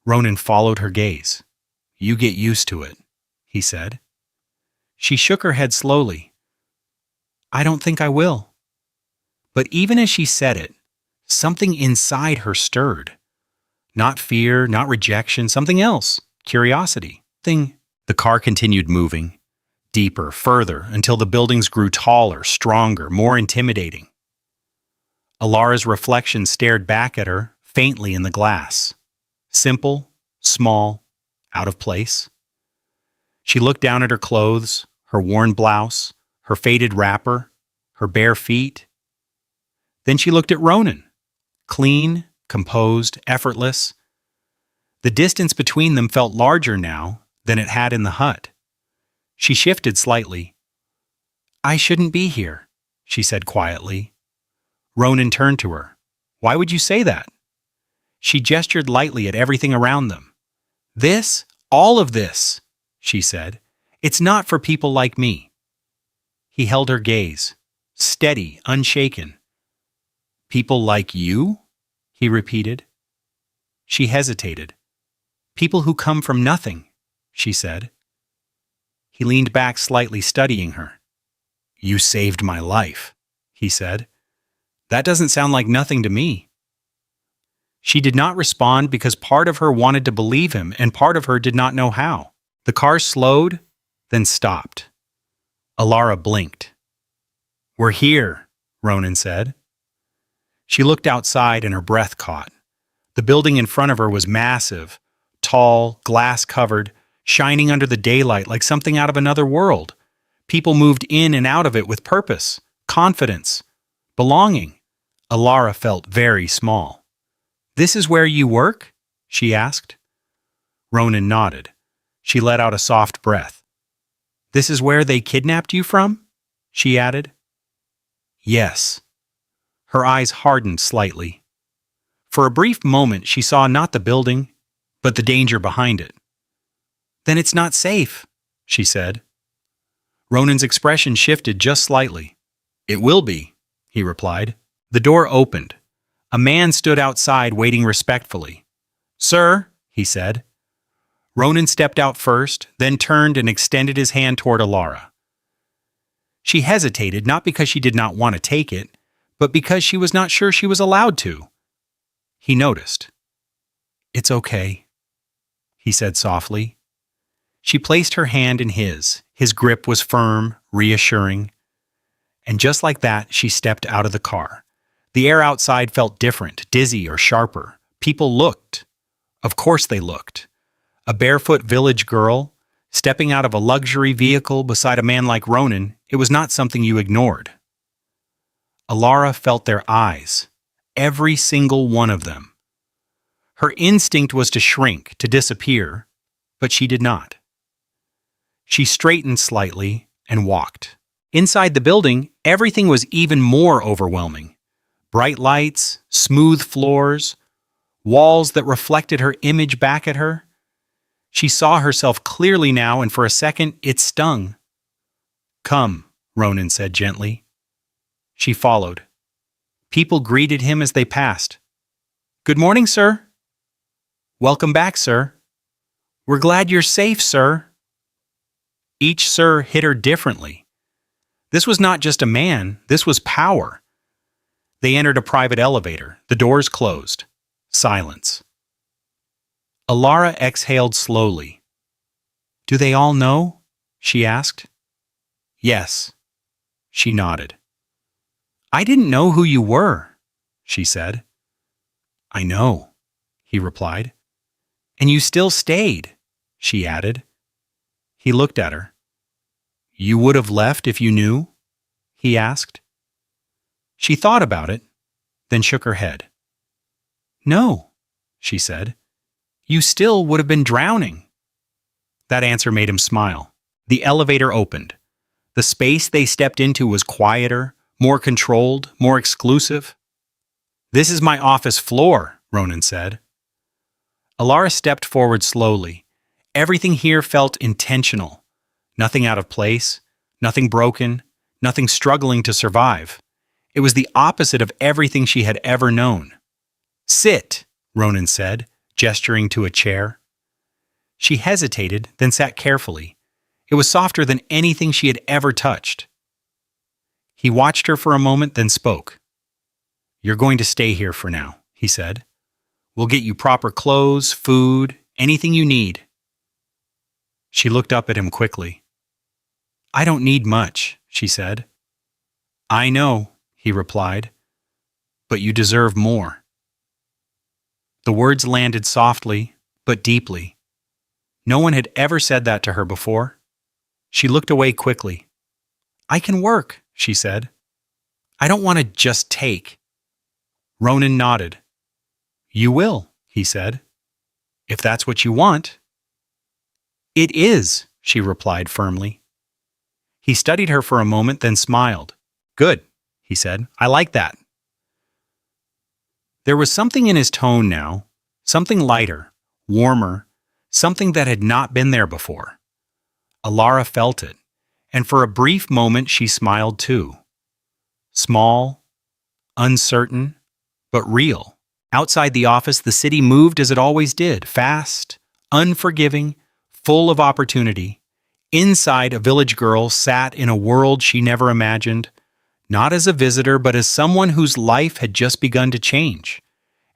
Ronan followed her gaze. You get used to it, he said. She shook her head slowly. I don't think I will. But even as she said it, something inside her stirred. Not fear, not rejection, something else. Curiosity. The car continued moving. Deeper, further, until the buildings grew taller, stronger, more intimidating. Alara's reflection stared back at her, faintly in the glass. Simple, small, out of place. She looked down at her clothes, her worn blouse, her faded wrapper, her bare feet. Then she looked at Ronan. Clean, composed, effortless. The distance between them felt larger now than it had in the hut. She shifted slightly. I shouldn't be here, she said quietly. Ronan turned to her. Why would you say that? She gestured lightly at everything around them. This, all of this, she said. It's not for people like me. He held her gaze, steady, unshaken. People like you? He repeated. She hesitated. People who come from nothing, she said. He leaned back slightly, studying her. You saved my life, he said. That doesn't sound like nothing to me. She did not respond because part of her wanted to believe him and part of her did not know how. The car slowed, then stopped. Alara blinked. We're here, Ronan said. She looked outside and her breath caught. The building in front of her was massive, tall, glass-covered, shining under the daylight like something out of another world. People moved in and out of it with purpose, confidence, belonging. Alara felt very small. This is where you work? She asked. Ronan nodded. She let out a soft breath. This is where they kidnapped you from? She added. Yes. Her eyes hardened slightly. For a brief moment, she saw not the building, but the danger behind it. Then it's not safe, she said. Ronan's expression shifted just slightly. It will be, he replied. The door opened. A man stood outside waiting respectfully. Sir, he said. Ronan stepped out first, then turned and extended his hand toward Alara. She hesitated, not because she did not want to take it, but because she was not sure she was allowed to. He noticed. It's okay, he said softly. She placed her hand in his. His grip was firm, reassuring. And just like that, she stepped out of the car. The air outside felt different, dizzy or sharper. People looked. Of course they looked. A barefoot village girl, stepping out of a luxury vehicle beside a man like Ronan, it was not something you ignored. Alara felt their eyes, every single one of them. Her instinct was to shrink, to disappear, but she did not. She straightened slightly and walked. Inside the building, everything was even more overwhelming. Bright lights, smooth floors, walls that reflected her image back at her. She saw herself clearly now, and for a second it stung. "Come," Ronan said gently. She followed. People greeted him as they passed. "Good morning, sir." "Welcome back, sir." "We're glad you're safe, sir." Each sir hit her differently. This was not just a man, this was power. They entered a private elevator. The doors closed. Silence. Alara exhaled slowly. "Do they all know?" she asked. "Yes." She nodded. "I didn't know who you were," she said. "I know," he replied. "And you still stayed," she added. He looked at her. "You would have left if you knew?" he asked. She thought about it, then shook her head. "No," she said. "You still would have been drowning." That answer made him smile. The elevator opened. The space they stepped into was quieter, more controlled, more exclusive. "This is my office floor," Ronan said. Alara stepped forward slowly. Everything here felt intentional. Nothing out of place, nothing broken, nothing struggling to survive. It was the opposite of everything she had ever known. "Sit," Ronan said, gesturing to a chair. She hesitated, then sat carefully. It was softer than anything she had ever touched. He watched her for a moment, then spoke. "You're going to stay here for now," he said. "We'll get you proper clothes, food, anything you need." She looked up at him quickly. "I don't need much," she said. "I know," he replied, "but you deserve more." The words landed softly, but deeply. No one had ever said that to her before. She looked away quickly. "I can work," she said. "I don't want to just take." Ronan nodded. "You will," he said, "if that's what you want." "It is," she replied firmly. He studied her for a moment, then smiled. "Good," he said. "I like that." There was something in his tone now, something lighter, warmer, something that had not been there before. Alara felt it, and for a brief moment she smiled too. Small, uncertain, but real. Outside the office, the city moved as it always did, fast, unforgiving, full of opportunity. Inside, a village girl sat in a world she never imagined, not as a visitor, but as someone whose life had just begun to change.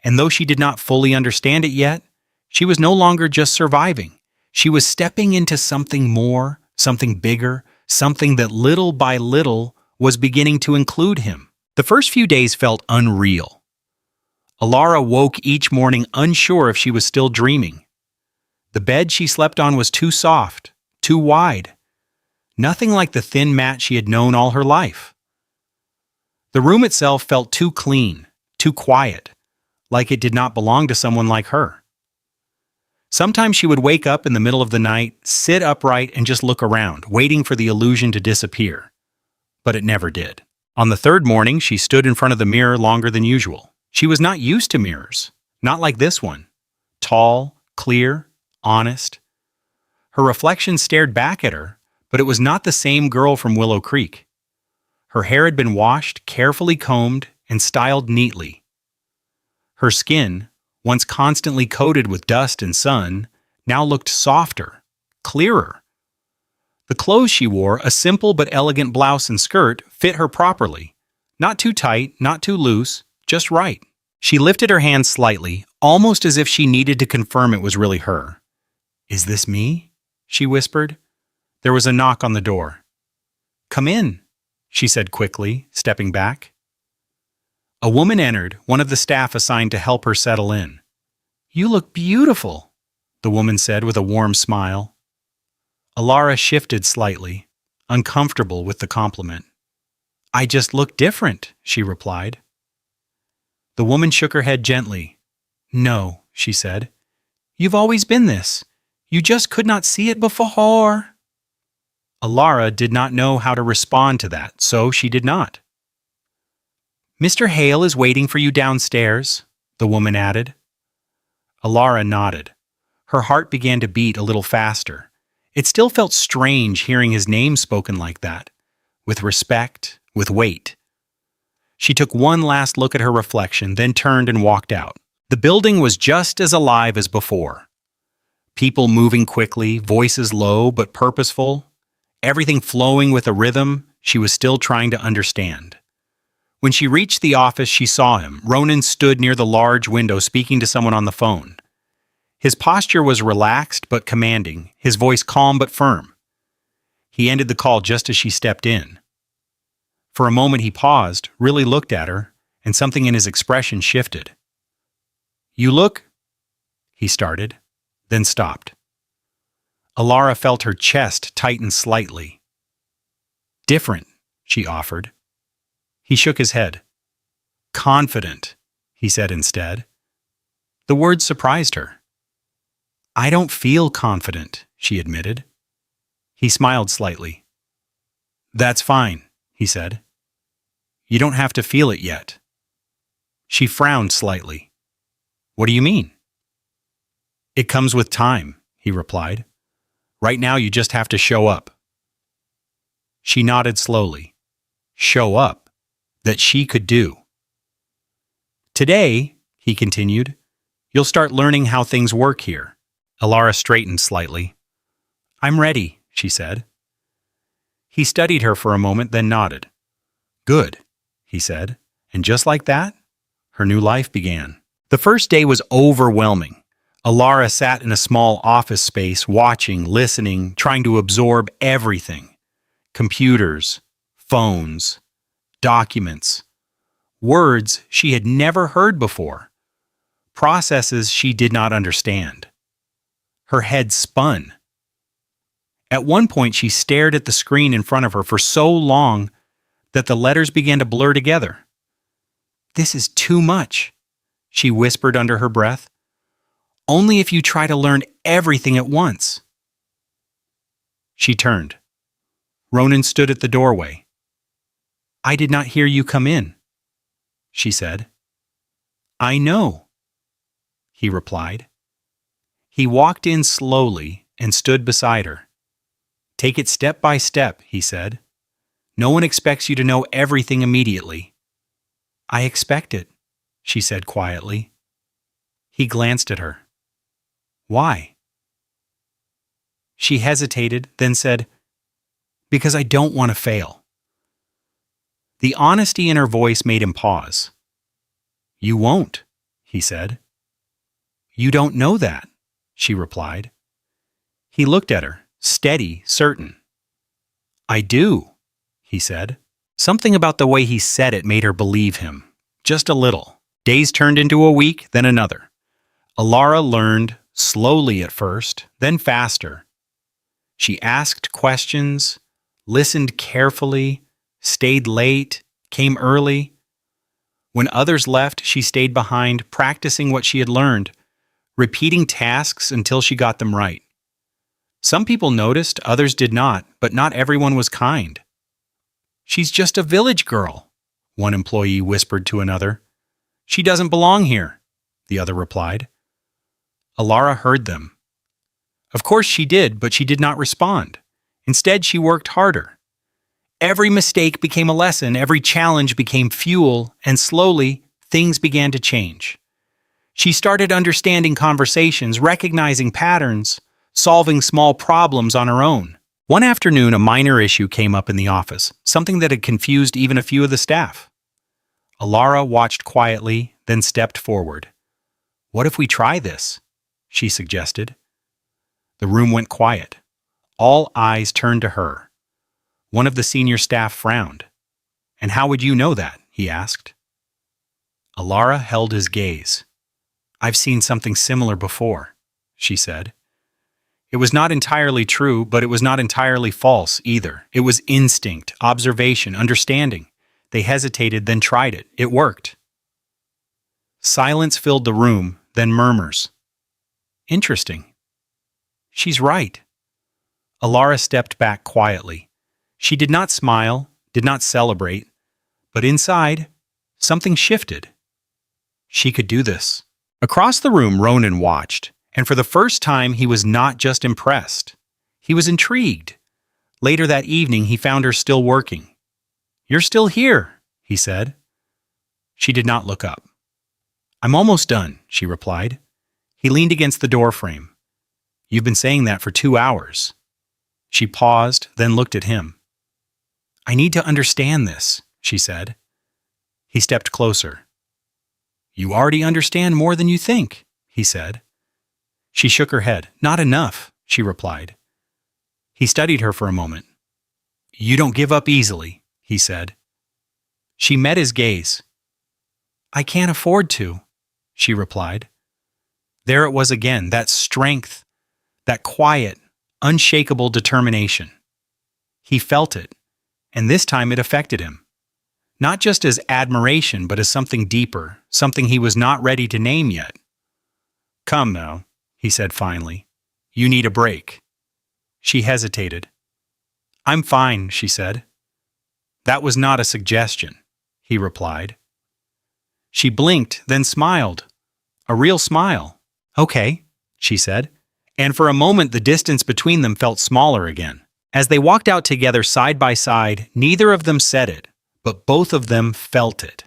And though she did not fully understand it yet, she was no longer just surviving. She was stepping into something more, something bigger, something that little by little was beginning to include him. The first few days felt unreal. Alara woke each morning unsure if she was still dreaming. The bed she slept on was too soft, too wide. Nothing like the thin mat she had known all her life. The room itself felt too clean, too quiet, like it did not belong to someone like her. Sometimes she would wake up in the middle of the night, sit upright, and just look around, waiting for the illusion to disappear. But it never did. On the third morning, she stood in front of the mirror longer than usual. She was not used to mirrors, not like this one. Tall, clear, honest. Her reflection stared back at her, but it was not the same girl from Willow Creek. Her hair had been washed, carefully combed, and styled neatly. Her skin, once constantly coated with dust and sun, now looked softer, clearer. The clothes she wore, a simple but elegant blouse and skirt, fit her properly. Not too tight, not too loose, just right. She lifted her hand slightly, almost as if she needed to confirm it was really her. "Is this me?" she whispered. There was a knock on the door. "Come in," she said quickly, stepping back. A woman entered, one of the staff assigned to help her settle in. "You look beautiful," the woman said with a warm smile. Alara shifted slightly, uncomfortable with the compliment. "I just look different," she replied. The woman shook her head gently. "No, she said. "You've always been this. You just could not see it before." Alara did not know how to respond to that, so she did not. "Mr. Hale is waiting for you downstairs," the woman added. Alara nodded. Her heart began to beat a little faster. It still felt strange hearing his name spoken like that, with respect, with weight. She took one last look at her reflection, then turned and walked out. The building was just as alive as before. People moving quickly, voices low but purposeful, everything flowing with a rhythm she was still trying to understand. When she reached the office, she saw him. Ronan stood near the large window speaking to someone on the phone. His posture was relaxed but commanding, his voice calm but firm. He ended the call just as she stepped in. For a moment he paused, really looked at her, and something in his expression shifted. "You look," he started, then stopped. Alara felt her chest tighten slightly. "Different," she offered. He shook his head. "Confident," he said instead. The word surprised her. "I don't feel confident," she admitted. He smiled slightly. "That's fine," he said. "You don't have to feel it yet." She frowned slightly. "What do you mean?" "It comes with time," he replied. "Right now you just have to show up." She nodded slowly. Show up. That she could do. "Today," he continued, "you'll start learning how things work here." Alara straightened slightly. "I'm ready," she said. He studied her for a moment, then nodded. "Good," he said, and just like that, her new life began. The first day was overwhelming. Alara sat in a small office space, watching, listening, trying to absorb everything. Computers, phones, documents, words she had never heard before, processes she did not understand. Her head spun. At one point, she stared at the screen in front of her for so long that the letters began to blur together. "This is too much," she whispered under her breath. "Only if you try to learn everything at once." She turned. Ronan stood at the doorway. "I did not hear you come in," she said. "I know," he replied. He walked in slowly and stood beside her. "Take it step by step," he said. "No one expects you to know everything immediately." "I expect it," she said quietly. He glanced at her. "Why?" She hesitated, then said, "Because I don't want to fail." The honesty in her voice made him pause. "You won't," he said. "You don't know that," she replied. He looked at her, steady, certain. "I do," he said. Something about the way he said it made her believe him, just a little. Days turned into a week, then another. Alara learned, slowly at first, then faster. She asked questions, listened carefully, stayed late, came early. When others left, she stayed behind, practicing what she had learned, repeating tasks until she got them right. Some people noticed, others did not, but not everyone was kind. "She's just a village girl," one employee whispered to another. "She doesn't belong here," the other replied. Alara heard them. Of course she did, but she did not respond. Instead, she worked harder. Every mistake became a lesson, every challenge became fuel, and slowly, things began to change. She started understanding conversations, recognizing patterns, solving small problems on her own. One afternoon, a minor issue came up in the office, something that had confused even a few of the staff. Alara watched quietly, then stepped forward. "What if we try this?" she suggested. The room went quiet. All eyes turned to her. One of the senior staff frowned. "And how would you know that?" he asked. Alara held his gaze. "I've seen something similar before," she said. It was not entirely true, but it was not entirely false either. It was instinct, observation, understanding. They hesitated, then tried it. It worked. Silence filled the room, then murmurs, "Interesting. She's right." Alara stepped back quietly. She did not smile, did not celebrate, but inside, something shifted. She could do this. Across the room, Ronan watched, and for the first time he was not just impressed. He was intrigued. Later that evening, he found her still working. "You're still here," he said. She did not look up. "I'm almost done," she replied. He leaned against the doorframe. "You've been saying that for 2 hours." She paused, then looked at him. "I need to understand this," she said. He stepped closer. "You already understand more than you think," he said. She shook her head. "Not enough," she replied. He studied her for a moment. "You don't give up easily," he said. She met his gaze. "I can't afford to," she replied. There it was again, that strength, that quiet, unshakable determination. He felt it, and this time it affected him. Not just as admiration, but as something deeper, something he was not ready to name yet. "Come now," he said finally. "You need a break." She hesitated. "I'm fine," she said. "That was not a suggestion," he replied. She blinked, then smiled. A real smile. "Okay," she said. And for a moment the distance between them felt smaller again. As they walked out together side by side, neither of them said it, but both of them felt it.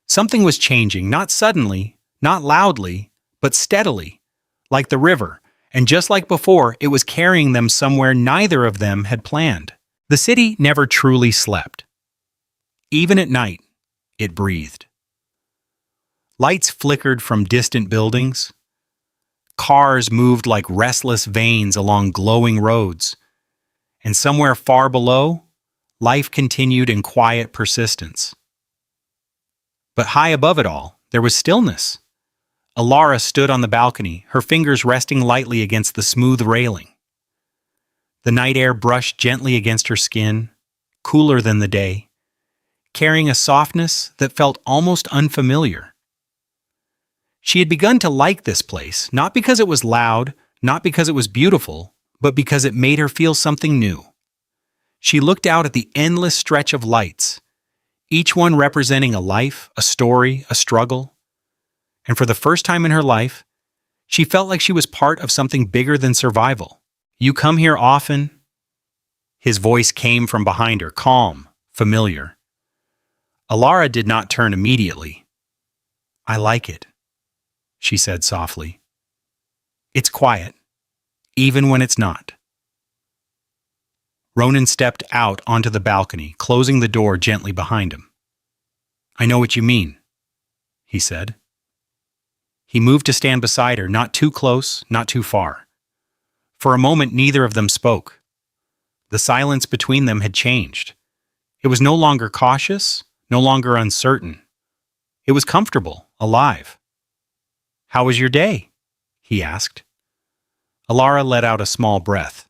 Something was changing, not suddenly, not loudly, but steadily, like the river, and just like before, it was carrying them somewhere neither of them had planned. The city never truly slept. Even at night, it breathed. Lights flickered from distant buildings. Cars moved like restless veins along glowing roads. And somewhere far below, life continued in quiet persistence. But high above it all, there was stillness. Alara stood on the balcony, her fingers resting lightly against the smooth railing. The night air brushed gently against her skin, cooler than the day, carrying a softness that felt almost unfamiliar. She had begun to like this place, not because it was loud, not because it was beautiful, but because it made her feel something new. She looked out at the endless stretch of lights, each one representing a life, a story, a struggle. And for the first time in her life, she felt like she was part of something bigger than survival. "You come here often?" His voice came from behind her, calm, familiar. Alara did not turn immediately. "I like it," she said softly. "It's quiet, even when it's not." Ronan stepped out onto the balcony, closing the door gently behind him. "I know what you mean," he said. He moved to stand beside her, not too close, not too far. For a moment, neither of them spoke. The silence between them had changed. It was no longer cautious, no longer uncertain. It was comfortable, alive. "How was your day?" he asked. Alara let out a small breath.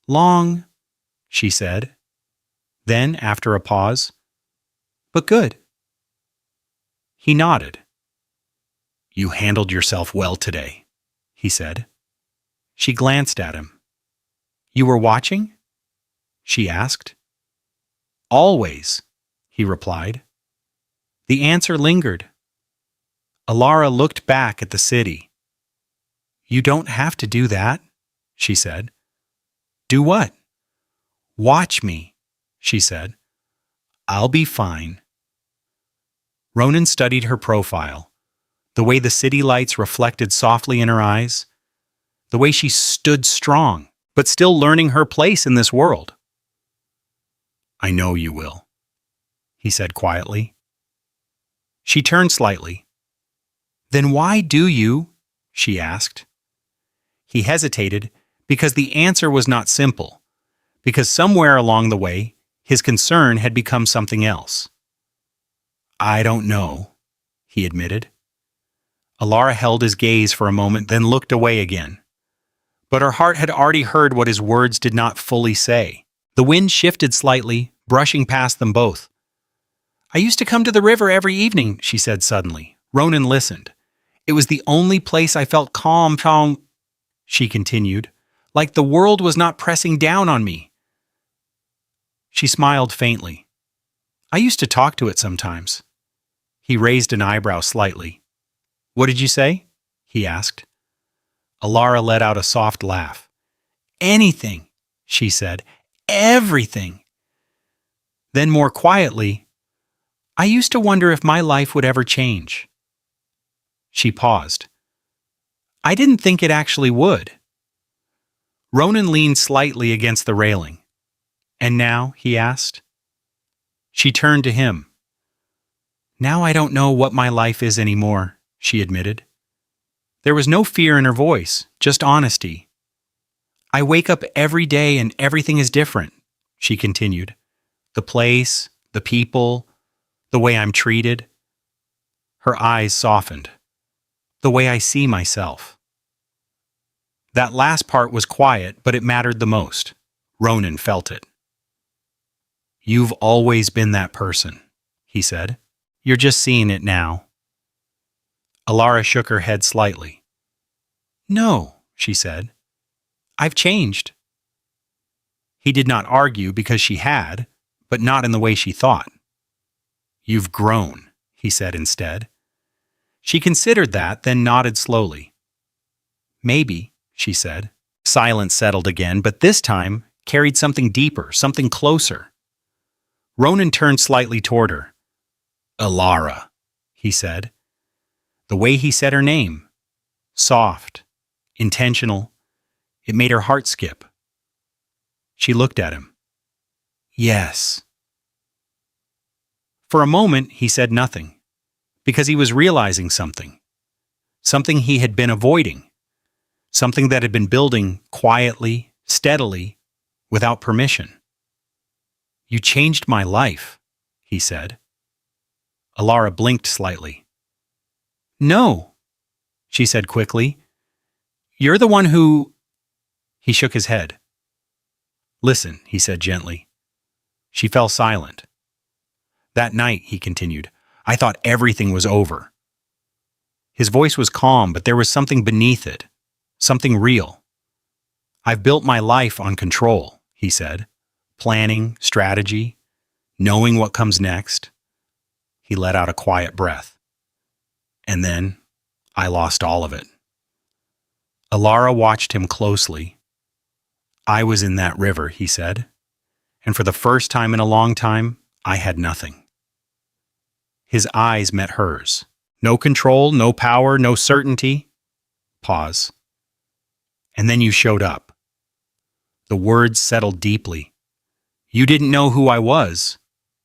"Long," she said. Then, after a pause, "But good." He nodded. "You handled yourself well today," he said. She glanced at him. "You were watching?" she asked. "Always," he replied. The answer lingered. Alara looked back at the city. "You don't have to do that," she said. "Do what?" "Watch me," she said. "I'll be fine." Ronan studied her profile, the way the city lights reflected softly in her eyes, the way she stood strong, but still learning her place in this world. "I know you will," he said quietly. She turned slightly. "Then why do you?" she asked. He hesitated because the answer was not simple, because somewhere along the way, his concern had become something else. "I don't know," he admitted. Alara held his gaze for a moment, then looked away again. But her heart had already heard what his words did not fully say. The wind shifted slightly, brushing past them both. "I used to come to the river every evening," she said suddenly. Ronan listened. It was the only place I felt calm, she continued, like the world was not pressing down on me. She smiled faintly. I used to talk to it sometimes. He raised an eyebrow slightly. What did you say? He asked. Alara let out a soft laugh. Anything, she said. Everything. Then more quietly, I used to wonder if my life would ever change. She paused. I didn't think it actually would. Ronan leaned slightly against the railing. And now? He asked. She turned to him. Now I don't know what my life is anymore, she admitted. There was no fear in her voice, just honesty. I wake up every day and everything is different, she continued. The place, the people, the way I'm treated. Her eyes softened. The way I see myself. That last part was quiet, but it mattered the most. Ronan felt it. You've always been that person, he said. You're just seeing it now. Alara shook her head slightly. No, she said. I've changed. He did not argue because she had, but not in the way she thought. You've grown, he said instead. She considered that, then nodded slowly. Maybe, she said. Silence settled again, but this time carried something deeper, something closer. Ronan turned slightly toward her. Alara, he said. The way he said her name. Soft, intentional. It made her heart skip. She looked at him. Yes. For a moment, he said nothing, because he was realizing something. Something he had been avoiding. Something that had been building quietly, steadily, without permission. You changed my life, he said. Alara blinked slightly. No, she said quickly. You're the one who... He shook his head. Listen, he said gently. She fell silent. That night, he continued, I thought everything was over. His voice was calm, but there was something beneath it, something real. I've built my life on control, he said. Planning, strategy, knowing what comes next. He let out a quiet breath. And then, I lost all of it. Alara watched him closely. I was in that river, he said, and for the first time in a long time, I had nothing. His eyes met hers. No control, no power, no certainty. Pause. And then you showed up. The words settled deeply. You didn't know who I was,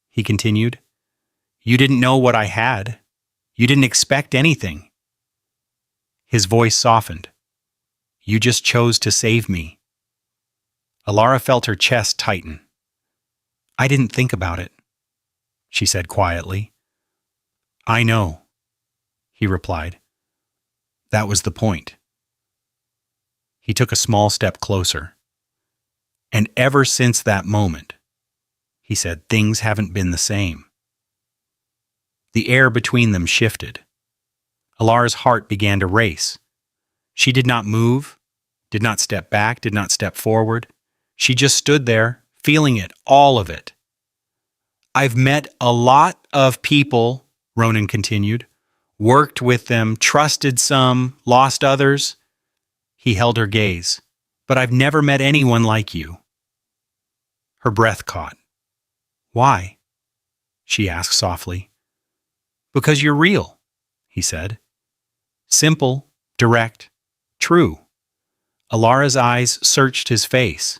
he continued. You didn't know what I had. You didn't expect anything. His voice softened. You just chose to save me. Alara felt her chest tighten. I didn't think about it, she said quietly. I know, he replied. That was the point. He took a small step closer. And ever since that moment, he said, things haven't been the same. The air between them shifted. Alara's heart began to race. She did not move, did not step back, did not step forward. She just stood there, feeling it, all of it. I've met a lot of people, Ronan continued, worked with them, trusted some, lost others. He held her gaze. But I've never met anyone like you. Her breath caught. Why? She asked softly. Because you're real, he said. Simple, direct, true. Alara's eyes searched his face.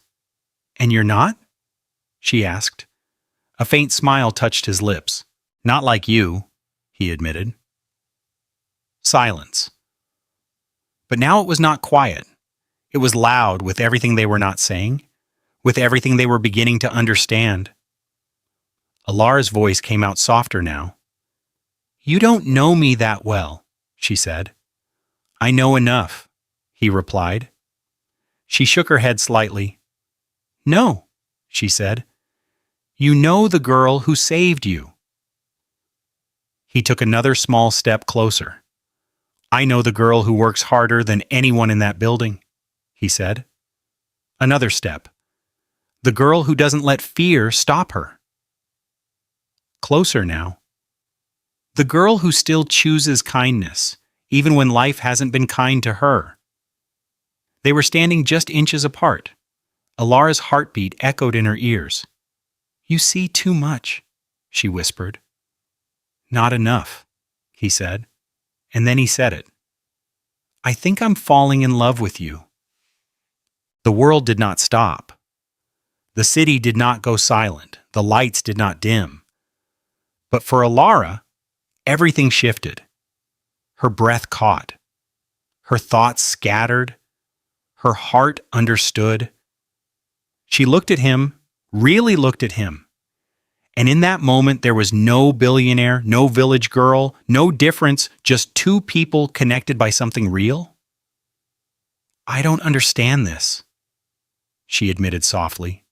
And you're not? She asked. A faint smile touched his lips. Not like you, he admitted. Silence. But now it was not quiet. It was loud with everything they were not saying, with everything they were beginning to understand. Alara's voice came out softer now. You don't know me that well, she said. I know enough, he replied. She shook her head slightly. No, she said. You know the girl who saved you. He took another small step closer. I know the girl who works harder than anyone in that building, he said. Another step. The girl who doesn't let fear stop her. Closer now. The girl who still chooses kindness, even when life hasn't been kind to her. They were standing just inches apart. Alara's heartbeat echoed in her ears. You see too much, she whispered. Not enough, he said. And then he said it. I think I'm falling in love with you. The world did not stop. The city did not go silent. The lights did not dim. But for Alara, everything shifted. Her breath caught. Her thoughts scattered. Her heart understood. She looked at him, really looked at him. And in that moment, there was no billionaire, no village girl, no difference, just two people connected by something real. I don't understand this, she admitted softly.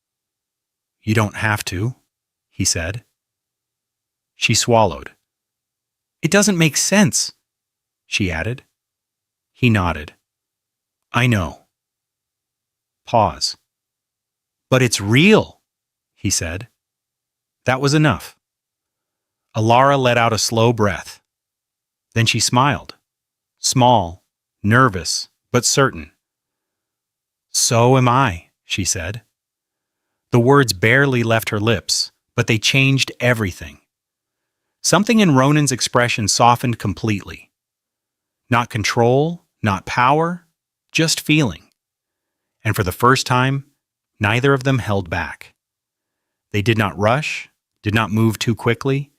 You don't have to, he said. She swallowed. It doesn't make sense, she added. He nodded. I know. Pause. But it's real, he said. That was enough. Alara let out a slow breath. Then she smiled. Small, nervous, but certain. So am I, she said. The words barely left her lips, but they changed everything. Something in Ronan's expression softened completely. Not control, not power, just feeling. And for the first time, neither of them held back. They did not rush, did not move too quickly.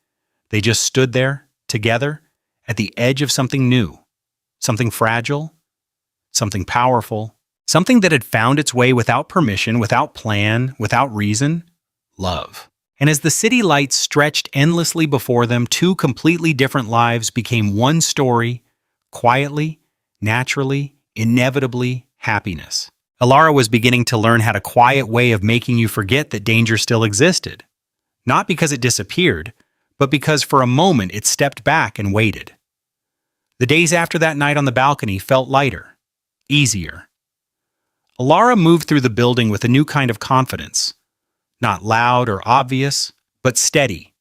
They just stood there, together, at the edge of something new, something fragile, something powerful, something that had found its way without permission, without plan, without reason, love. And as the city lights stretched endlessly before them, two completely different lives became one story, quietly, naturally, inevitably, happiness. Alara was beginning to learn how a quiet way of making you forget that danger still existed. Not because it disappeared, but because for a moment it stepped back and waited. The days after that night on the balcony felt lighter, easier. Alara moved through the building with a new kind of confidence. Not loud or obvious, but steady.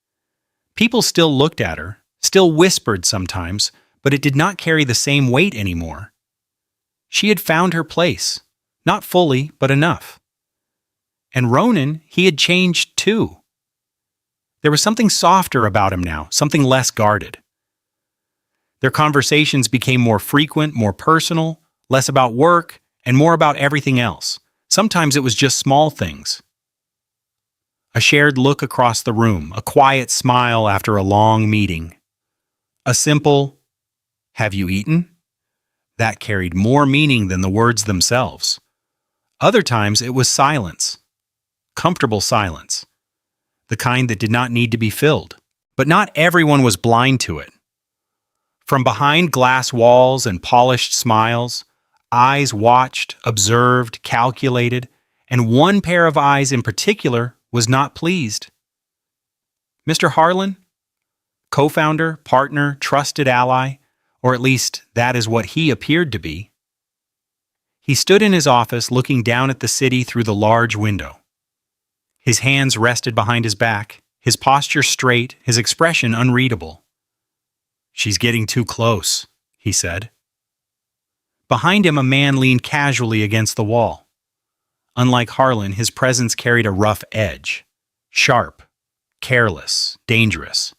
People still looked at her, still whispered sometimes, but it did not carry the same weight anymore. She had found her place, not fully, but enough. And Ronan, he had changed too. There was something softer about him now, something less guarded. Their conversations became more frequent, more personal, less about work, and more about everything else. Sometimes it was just small things. A shared look across the room, a quiet smile after a long meeting. A simple, "Have you eaten?" That carried more meaning than the words themselves. Other times it was silence. Comfortable silence. The kind that did not need to be filled. But not everyone was blind to it. From behind glass walls and polished smiles, eyes watched, observed, calculated, and one pair of eyes in particular was not pleased. Mr. Harlan, co-founder, partner, trusted ally, or at least that is what he appeared to be. He stood in his office looking down at the city through the large window. His hands rested behind his back, his posture straight, his expression unreadable. "She's getting too close," he said. Behind him, a man leaned casually against the wall. Unlike Harlan, his presence carried a rough edge. Sharp, careless, dangerous.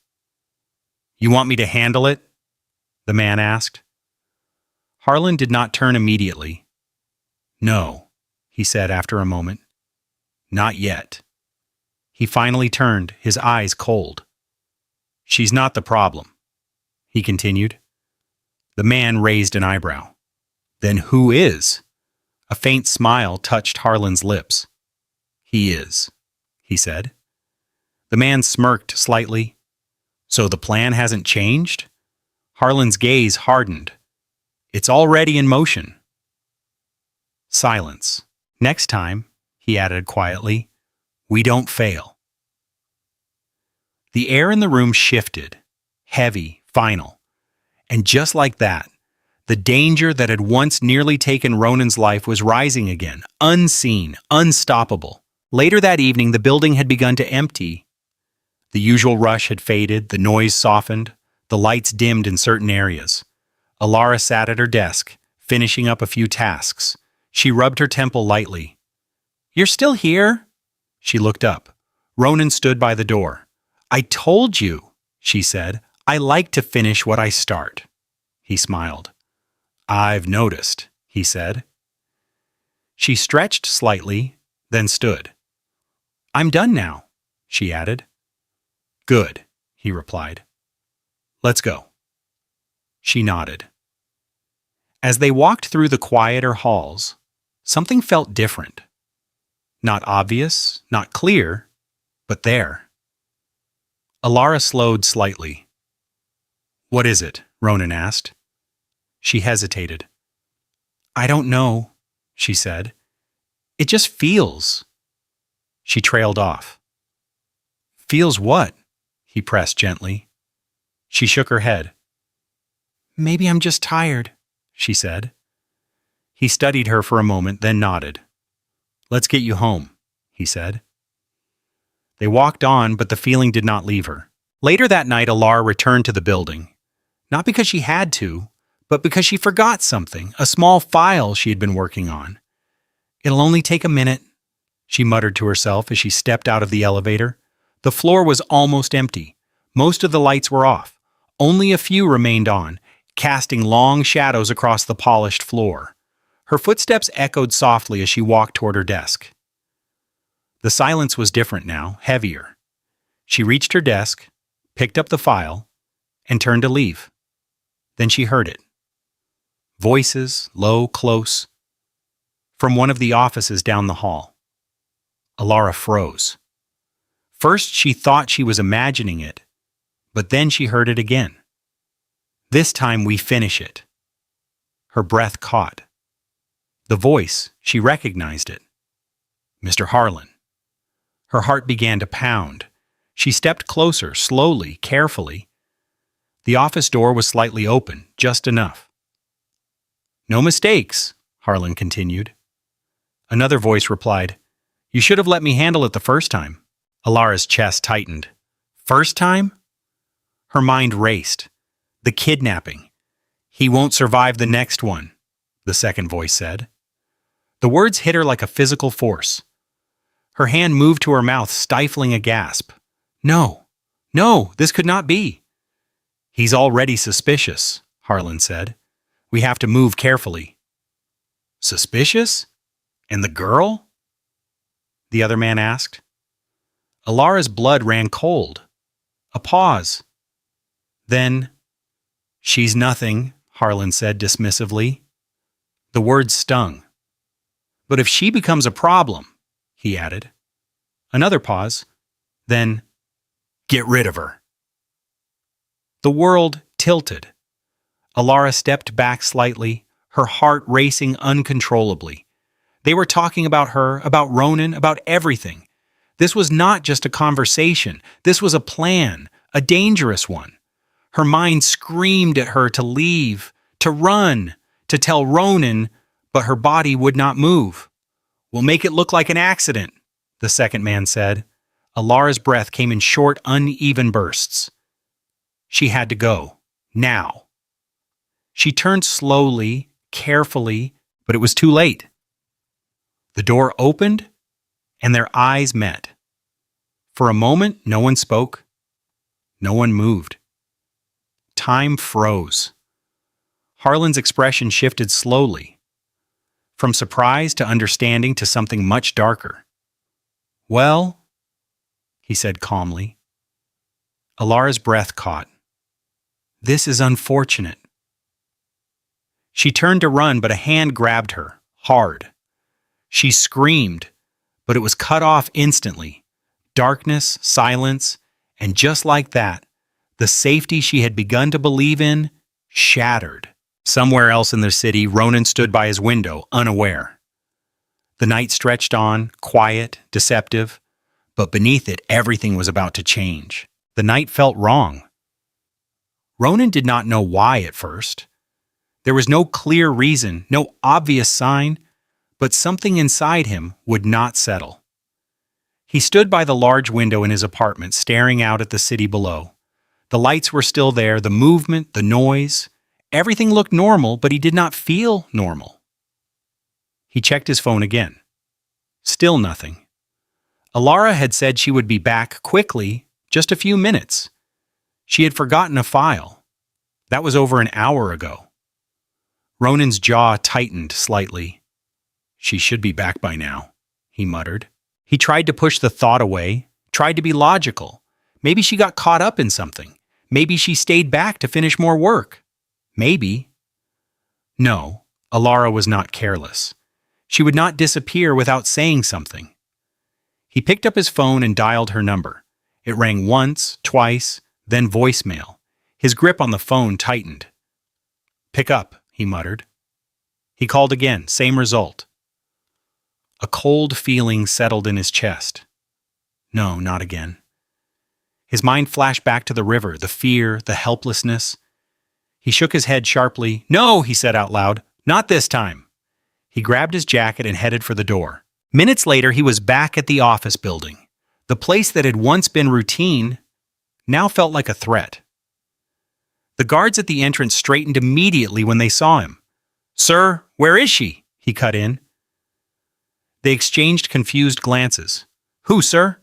"You want me to handle it?" the man asked. Harlan did not turn immediately. "No," he said after a moment. "Not yet." He finally turned, his eyes cold. "She's not the problem," he continued. The man raised an eyebrow. "Then who is?" A faint smile touched Harlan's lips. "He is," he said. The man smirked slightly. "So the plan hasn't changed?" Harlan's gaze hardened. "It's already in motion." Silence. "Next time," he added quietly, "we don't fail." The air in the room shifted, heavy, final. And just like that, The danger that had once nearly taken Ronan's life was rising again, unseen, unstoppable. Later that evening, the building had begun to empty. The usual rush had faded, the noise softened, the lights dimmed in certain areas. Alara sat at her desk, finishing up a few tasks. She rubbed her temple lightly. "You're still here?" She looked up. Ronan stood by the door. "I told you," she said. "I like to finish what I start." He smiled. "I've noticed," he said. She stretched slightly, then stood. "I'm done now," she added. "Good," he replied. "Let's go." She nodded. As they walked through the quieter halls, something felt different. Not obvious, not clear, but there. Alara slowed slightly. "What is it?" Ronan asked. She hesitated. "I don't know," she said. "It just feels." She trailed off. "Feels what?" he pressed gently. She shook her head. "Maybe I'm just tired," she said. He studied her for a moment, then nodded. "Let's get you home," he said. They walked on, but the feeling did not leave her. Later that night, Alara returned to the building. Not because she had to, but because she forgot something, a small file she had been working on. "It'll only take a minute," she muttered to herself as she stepped out of the elevator. The floor was almost empty. Most of the lights were off. Only a few remained on, casting long shadows across the polished floor. Her footsteps echoed softly as she walked toward her desk. The silence was different now, heavier. She reached her desk, picked up the file, and turned to leave. Then she heard it. Voices, low, close, from one of the offices down the hall. Alara froze. First, she thought she was imagining it, but then she heard it again. "This time we finish it." Her breath caught. The voice, she recognized it. Mr. Harlan. Her heart began to pound. She stepped closer, slowly, carefully. The office door was slightly open, just enough. "No mistakes," Harlan continued. Another voice replied, "You should have let me handle it the first time." Alara's chest tightened. "First time?" Her mind raced. "The kidnapping. He won't survive the next one," the second voice said. The words hit her like a physical force. Her hand moved to her mouth, stifling a gasp. "No, no, this could not be." "He's already suspicious," Harlan said. "We have to move carefully." "Suspicious? And the girl?" the other man asked. Alara's blood ran cold. A pause. Then, "She's nothing," Harlan said dismissively. The words stung. "But if she becomes a problem," he added. Another pause. Then, "Get rid of her." The world tilted. Alara stepped back slightly, her heart racing uncontrollably. They were talking about her, about Ronan, about everything. This was not just a conversation. This was a plan, a dangerous one. Her mind screamed at her to leave, to run, to tell Ronan, but her body would not move. "We'll make it look like an accident," the second man said. Alara's breath came in short, uneven bursts. She had to go. Now. She turned slowly, carefully, but it was too late. The door opened, and their eyes met. For a moment, no one spoke. No one moved. Time froze. Harlan's expression shifted slowly, from surprise to understanding to something much darker. "Well," he said calmly. Alara's breath caught. "This is unfortunate." She turned to run, but a hand grabbed her, hard. She screamed, but it was cut off instantly. Darkness, silence, and just like that, the safety she had begun to believe in shattered. Somewhere else in the city, Ronan stood by his window, unaware. The night stretched on, quiet, deceptive, but beneath it, everything was about to change. The night felt wrong. Ronan did not know why at first. There was no clear reason, no obvious sign, but something inside him would not settle. He stood by the large window in his apartment, staring out at the city below. The lights were still there, the movement, the noise. Everything looked normal, but he did not feel normal. He checked his phone again. Still nothing. Alara had said she would be back quickly, just a few minutes. She had forgotten a file. That was over an hour ago. Ronan's jaw tightened slightly. She should be back by now, he muttered. He tried to push the thought away, tried to be logical. Maybe she got caught up in something. Maybe she stayed back to finish more work. Maybe. No, Alara was not careless. She would not disappear without saying something. He picked up his phone and dialed her number. It rang once, twice, then voicemail. His grip on the phone tightened. "Pick up," he muttered. He called again, same result. A cold feeling settled in his chest. No, not again. His mind flashed back to the river, the fear, the helplessness. He shook his head sharply. "No," he said out loud. "Not this time." He grabbed his jacket and headed for the door. Minutes later, he was back at the office building. The place that had once been routine now felt like a threat. The guards at the entrance straightened immediately when they saw him. "Sir, where is she?" he cut in. They exchanged confused glances. "Who, sir?"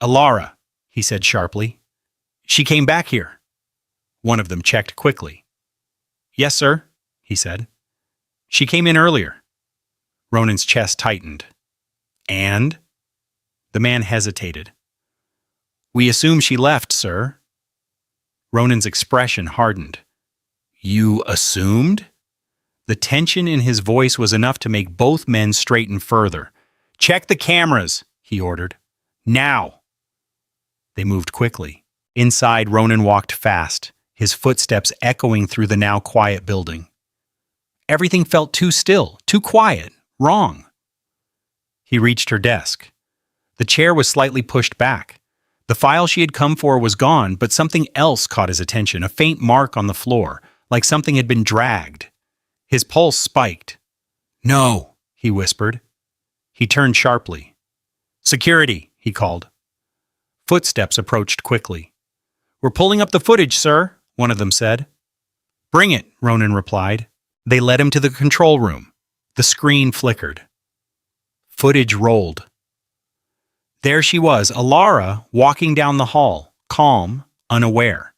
"Alara," he said sharply. "She came back here." One of them checked quickly. "Yes, sir," he said. "She came in earlier." Ronan's chest tightened. "And?" The man hesitated. "We assume she left, sir." Ronan's expression hardened. "You assumed?" The tension in his voice was enough to make both men straighten further. "Check the cameras," he ordered. "Now!" They moved quickly. Inside, Ronan walked fast, his footsteps echoing through the now quiet building. Everything felt too still, too quiet, wrong. He reached her desk. The chair was slightly pushed back. The file she had come for was gone, but something else caught his attention, a faint mark on the floor, like something had been dragged. His pulse spiked. "No," he whispered. He turned sharply. "Security," he called. Footsteps approached quickly. "We're pulling up the footage, sir," one of them said. "Bring it," Ronan replied. They led him to the control room. The screen flickered. Footage rolled. There she was, Alara, walking down the hall, calm, unaware.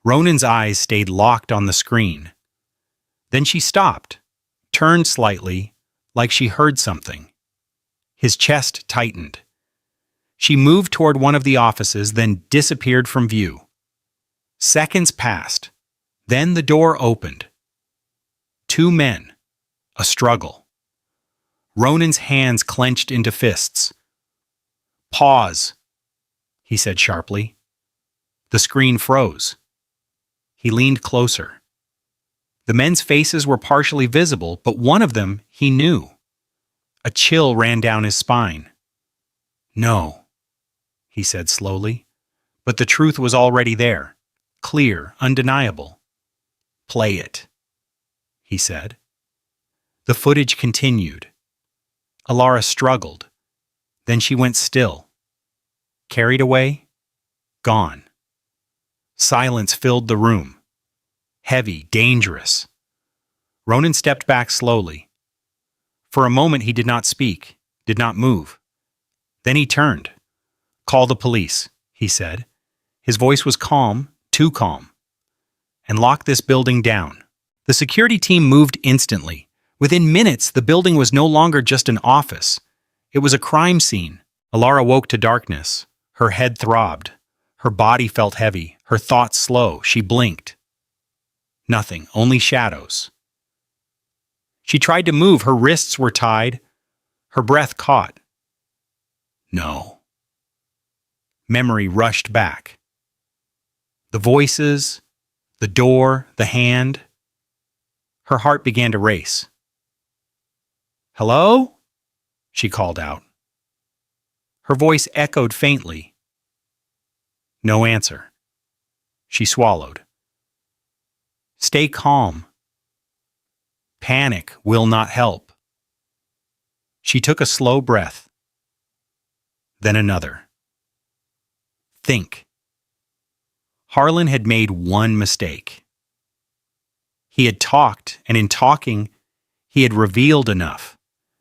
Ronan's eyes stayed locked on the screen. Then she stopped, turned slightly, like she heard something. His chest tightened. She moved toward one of the offices, then disappeared from view. Seconds passed. Then the door opened. Two men. A struggle. Ronan's hands clenched into fists. "Pause," he said sharply. The screen froze. He leaned closer. The men's faces were partially visible, but one of them he knew. A chill ran down his spine. "No," he said slowly, but the truth was already there, clear, undeniable. "Play it," he said. The footage continued. Alara struggled. Then she went still. Carried away, gone. Silence filled the room. Heavy, dangerous. Ronan stepped back slowly. For a moment he did not speak, did not move. Then he turned. "Call the police," he said. His voice was calm, too calm. "And lock this building down." The security team moved instantly. Within minutes, the building was no longer just an office. It was a crime scene. Alara woke to darkness. Her head throbbed. Her body felt heavy, her thoughts slow. She blinked. Nothing, only shadows. She tried to move. Her wrists were tied. Her breath caught. No. Memory rushed back. The voices, the door, the hand. Her heart began to race. "Hello?" she called out. Her voice echoed faintly. No answer. She swallowed. Stay calm. Panic will not help. She took a slow breath. Then another. Think. Harlan had made one mistake. He had talked, and in talking, he had revealed enough.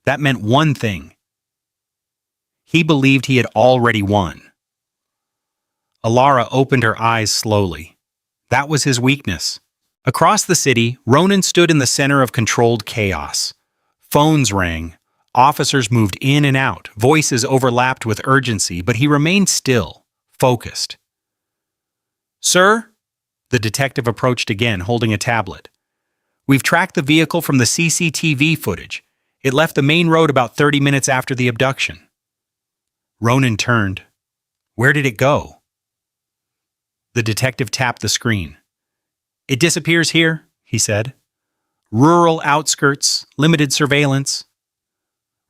That meant one thing. He believed he had already won. Alara opened her eyes slowly. That was his weakness. Across the city, Ronan stood in the center of controlled chaos. Phones rang. Officers moved in and out. Voices overlapped with urgency, but he remained still, focused. "Sir?" The detective approached again, holding a tablet. "We've tracked the vehicle from the CCTV footage. It left the main road about 30 minutes after the abduction." Ronan turned. "Where did it go?" The detective tapped the screen. "It disappears here," he said. "Rural outskirts, limited surveillance."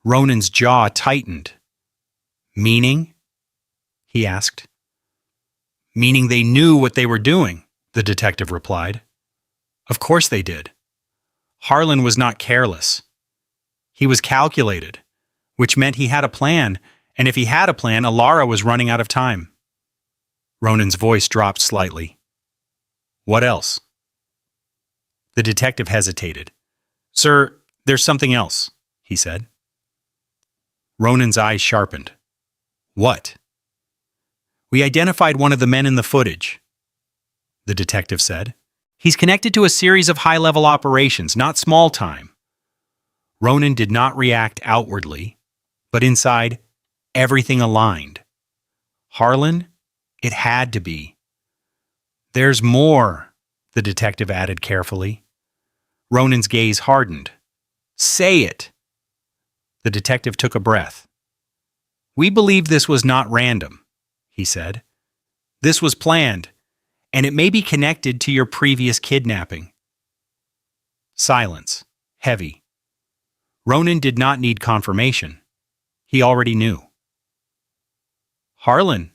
Ronan's jaw tightened. "Meaning?" he asked. "Meaning they knew what they were doing," the detective replied. "Of course they did. Harlan was not careless. He was calculated, which meant he had a plan, and if he had a plan, Alara was running out of time." Ronan's voice dropped slightly. "What else?" The detective hesitated. "Sir, there's something else," he said. Ronan's eyes sharpened. "What?" "We identified one of the men in the footage," the detective said. "He's connected to a series of high-level operations, not small time." Ronan did not react outwardly, but inside, everything aligned. Harlan? It had to be. "There's more," the detective added carefully. Ronan's gaze hardened. "Say it." The detective took a breath. "We believe this was not random," he said. "This was planned, and it may be connected to your previous kidnapping." Silence, heavy. Ronan did not need confirmation. He already knew. "Harlan,"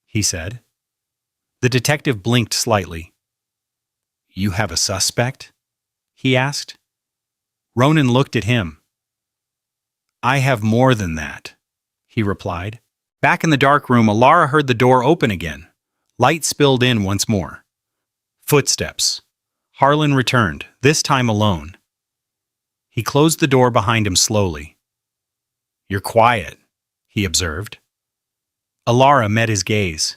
he said. The detective blinked slightly. "You have a suspect?" he asked. Ronan looked at him. "I have more than that," he replied. Back in the dark room, Alara heard the door open again. Light spilled in once more. Footsteps. Harlan returned, this time alone. He closed the door behind him slowly. "You're quiet," he observed. Alara met his gaze.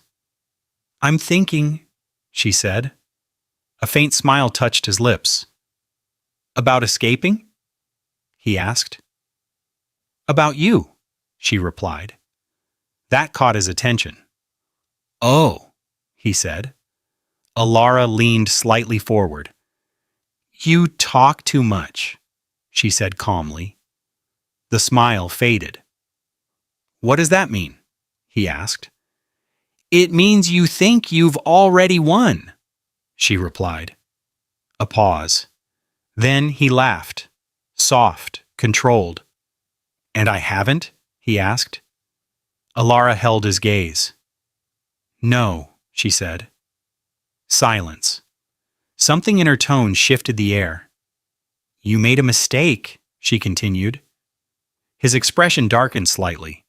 "I'm thinking," she said. A faint smile touched his lips. "About escaping?" he asked. "About you," she replied. That caught his attention. "Oh," he said. Alara leaned slightly forward. "You talk too much," she said calmly. The smile faded. "What does that mean?" he asked. "It means you think you've already won," she replied. A pause. Then he laughed, soft, controlled. "And I haven't?" he asked. Alara held his gaze. "No," she said. Silence. Something in her tone shifted the air. "You made a mistake," she continued. His expression darkened slightly.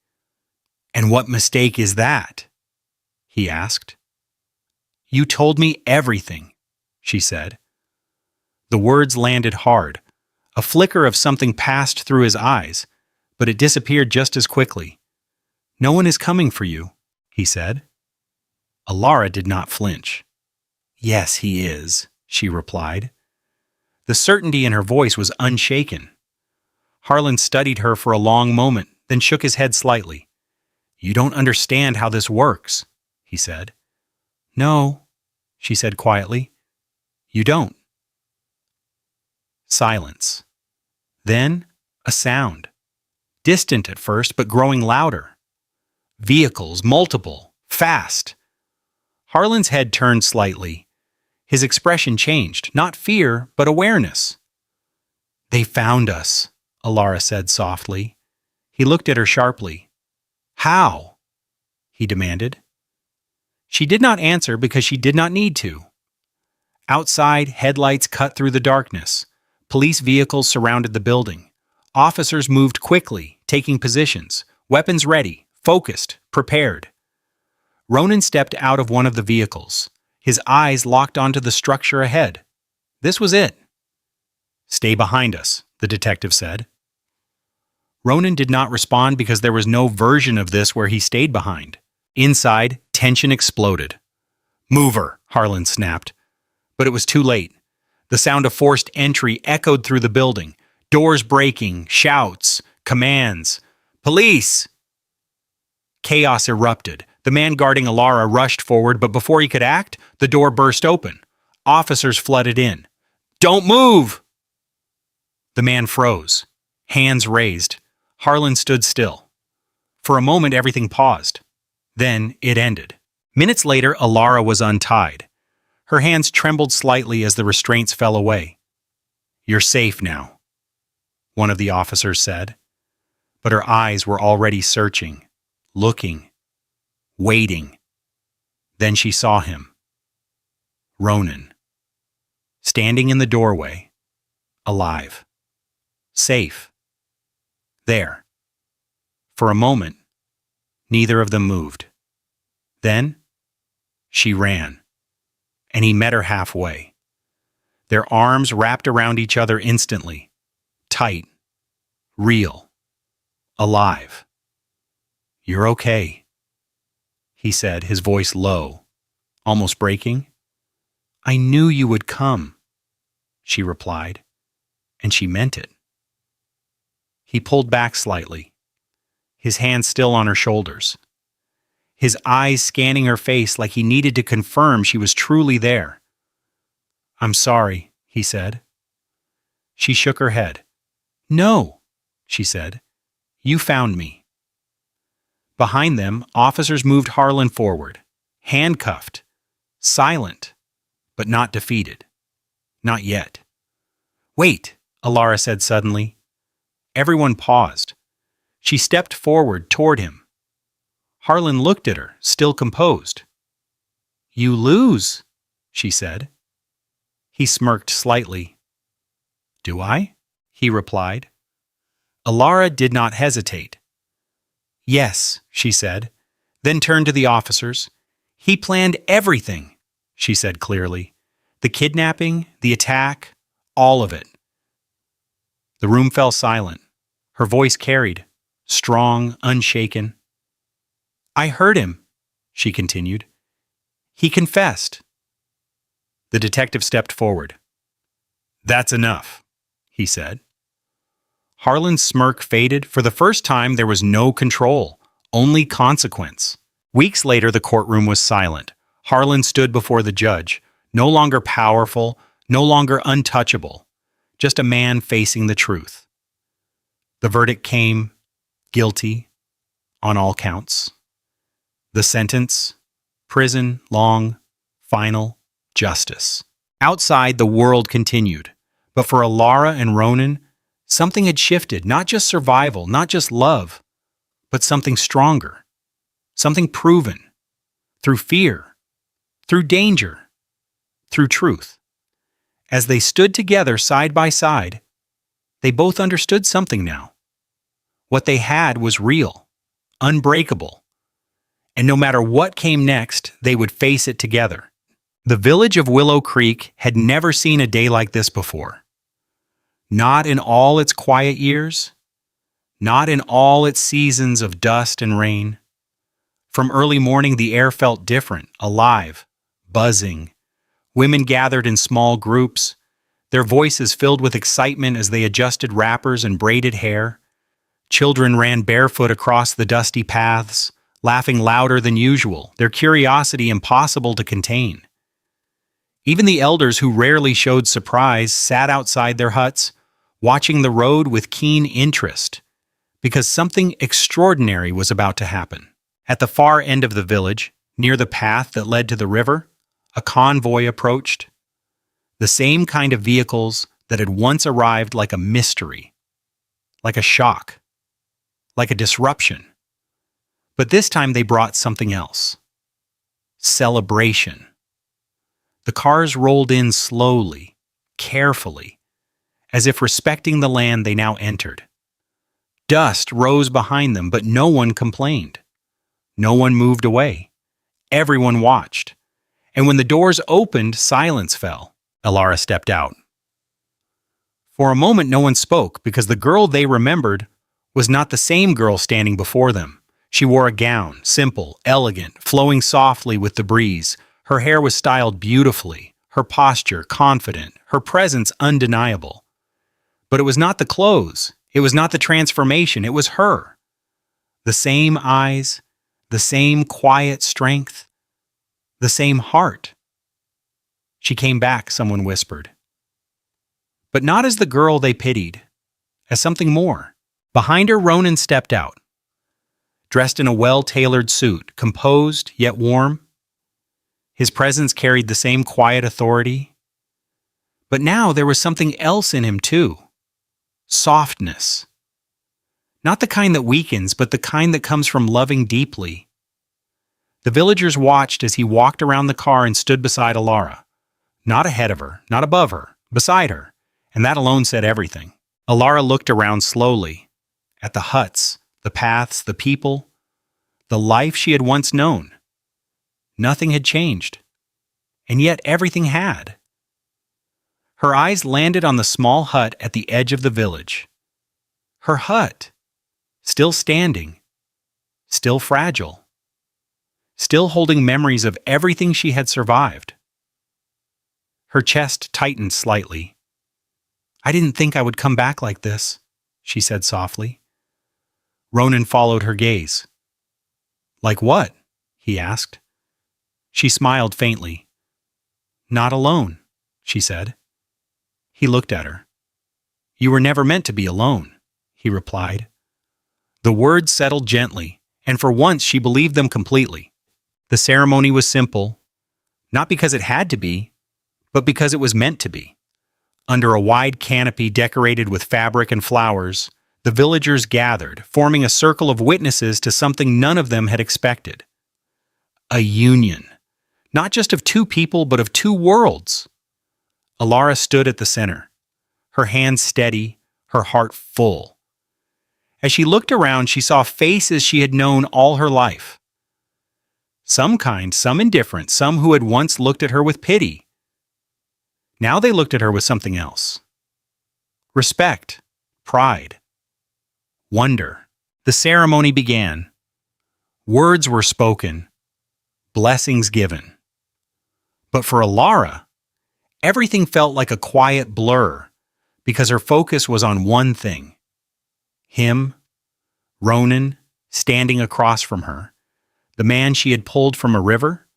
"And what mistake is that?" he asked. "You told me everything," she said. The words landed hard. A flicker of something passed through his eyes, but it disappeared just as quickly. "No one is coming for you," he said. Alara did not flinch. "Yes, he is," she replied. The certainty in her voice was unshaken. Harlan studied her for a long moment, then shook his head slightly. "You don't understand how this works," he said. "No," she said quietly. "You don't." Silence. Then a sound. Distant at first, but growing louder. Vehicles, multiple, fast. Harlan's head turned slightly. His expression changed, not fear, but awareness. "They found us," Alara said softly. He looked at her sharply. "How?" he demanded. She did not answer because she did not need to. Outside, headlights cut through the darkness. Police vehicles surrounded the building. Officers moved quickly, taking positions, weapons ready, focused, prepared. Ronan stepped out of one of the vehicles. His eyes locked onto the structure ahead. This was it. "Stay behind us," the detective said. Ronan did not respond because there was no version of this where he stayed behind. Inside, tension exploded. "Move her," Harlan snapped. But it was too late. The sound of forced entry echoed through the building. Doors breaking, shouts, commands. "Police!" Chaos erupted. The man guarding Alara rushed forward, but before he could act, the door burst open. Officers flooded in. "Don't move!" The man froze, hands raised. Harlan stood still. For a moment, everything paused. Then it ended. Minutes later, Alara was untied. Her hands trembled slightly as the restraints fell away. "You're safe now," one of the officers said. But her eyes were already searching, looking, waiting. Then she saw him. Ronan. Standing in the doorway. Alive. Safe. There. For a moment, neither of them moved. Then, she ran. And he met her halfway. Their arms wrapped around each other instantly. Tight. Real. Alive. "You're okay," he said, his voice low, almost breaking. "I knew you would come," she replied, and she meant it. He pulled back slightly, his hands still on her shoulders, his eyes scanning her face like he needed to confirm she was truly there. "I'm sorry," he said. She shook her head. "No," she said. "You found me." Behind them, officers moved Harlan forward, handcuffed, silent, but not defeated. Not yet. "Wait," Alara said suddenly. Everyone paused. She stepped forward toward him. Harlan looked at her, still composed. "You lose," she said. He smirked slightly. "Do I?" he replied. Alara did not hesitate. "Yes," she said, then turned to the officers. "He planned everything," she said clearly. "The kidnapping, the attack, all of it." The room fell silent. Her voice carried, strong, unshaken. "I heard him," she continued. "He confessed." The detective stepped forward. "That's enough," he said. Harlan's smirk faded. For the first time, there was no control, only consequence. Weeks later, the courtroom was silent. Harlan stood before the judge, no longer powerful, no longer untouchable, just a man facing the truth. The verdict came guilty on all counts. The sentence, prison, long, final, justice. Outside, the world continued. But for Alara and Ronan, something had shifted, not just survival, not just love, but something stronger, something proven, through fear, through danger, through truth. As they stood together side by side, they both understood something now. What they had was real, unbreakable, and no matter what came next, they would face it together. The village of Willow Creek had never seen a day like this before. Not in all its quiet years, not in all its seasons of dust and rain. From early morning, the air felt different, alive, buzzing. Women gathered in small groups, their voices filled with excitement as they adjusted wrappers and braided hair. Children ran barefoot across the dusty paths, laughing louder than usual, their curiosity impossible to contain. Even the elders who rarely showed surprise sat outside their huts, watching the road with keen interest, because something extraordinary was about to happen. At the far end of the village, near the path that led to the river, a convoy approached. The same kind of vehicles that had once arrived like a mystery, like a shock, like a disruption. But this time they brought something else. Celebration. The cars rolled in slowly, carefully, as if respecting the land they now entered. Dust rose behind them, but no one complained. No one moved away. Everyone watched. And when the doors opened, silence fell. Alara stepped out. For a moment, no one spoke because the girl they remembered was not the same girl standing before them. She wore a gown, simple, elegant, flowing softly with the breeze. Her hair was styled beautifully, her posture confident, her presence undeniable. But it was not the clothes, it was not the transformation, it was her. The same eyes, the same quiet strength, the same heart. She came back, someone whispered. But not as the girl they pitied, as something more. Behind her, Ronan stepped out. Dressed in a well-tailored suit, composed yet warm. His presence carried the same quiet authority. But now there was something else in him too. Softness. Not the kind that weakens, but the kind that comes from loving deeply. The villagers watched as he walked around the car and stood beside Alara. Not ahead of her, not above her, beside her, and that alone said everything. Alara looked around slowly, at the huts, the paths, the people, the life she had once known. Nothing had changed, and yet everything had. Her eyes landed on the small hut at the edge of the village. Her hut, still standing, still fragile, still holding memories of everything she had survived. Her chest tightened slightly. "I didn't think I would come back like this," she said softly. Ronan followed her gaze. "Like what?" he asked. She smiled faintly. "Not alone," she said. He looked at her. "You were never meant to be alone," he replied. The words settled gently, and for once she believed them completely. The ceremony was simple, not because it had to be, but because it was meant to be. Under a wide canopy decorated with fabric and flowers, the villagers gathered, forming a circle of witnesses to something none of them had expected. A union, not just of two people, but of two worlds. Alara stood at the center, her hands steady, her heart full. As she looked around, she saw faces she had known all her life. Some kind, some indifferent, some who had once looked at her with pity. Now they looked at her with something else. Respect, pride, wonder. The ceremony began. Words were spoken, blessings given. But for Alara, everything felt like a quiet blur because her focus was on one thing. Him, Ronan, standing across from her, the man she had pulled from a river,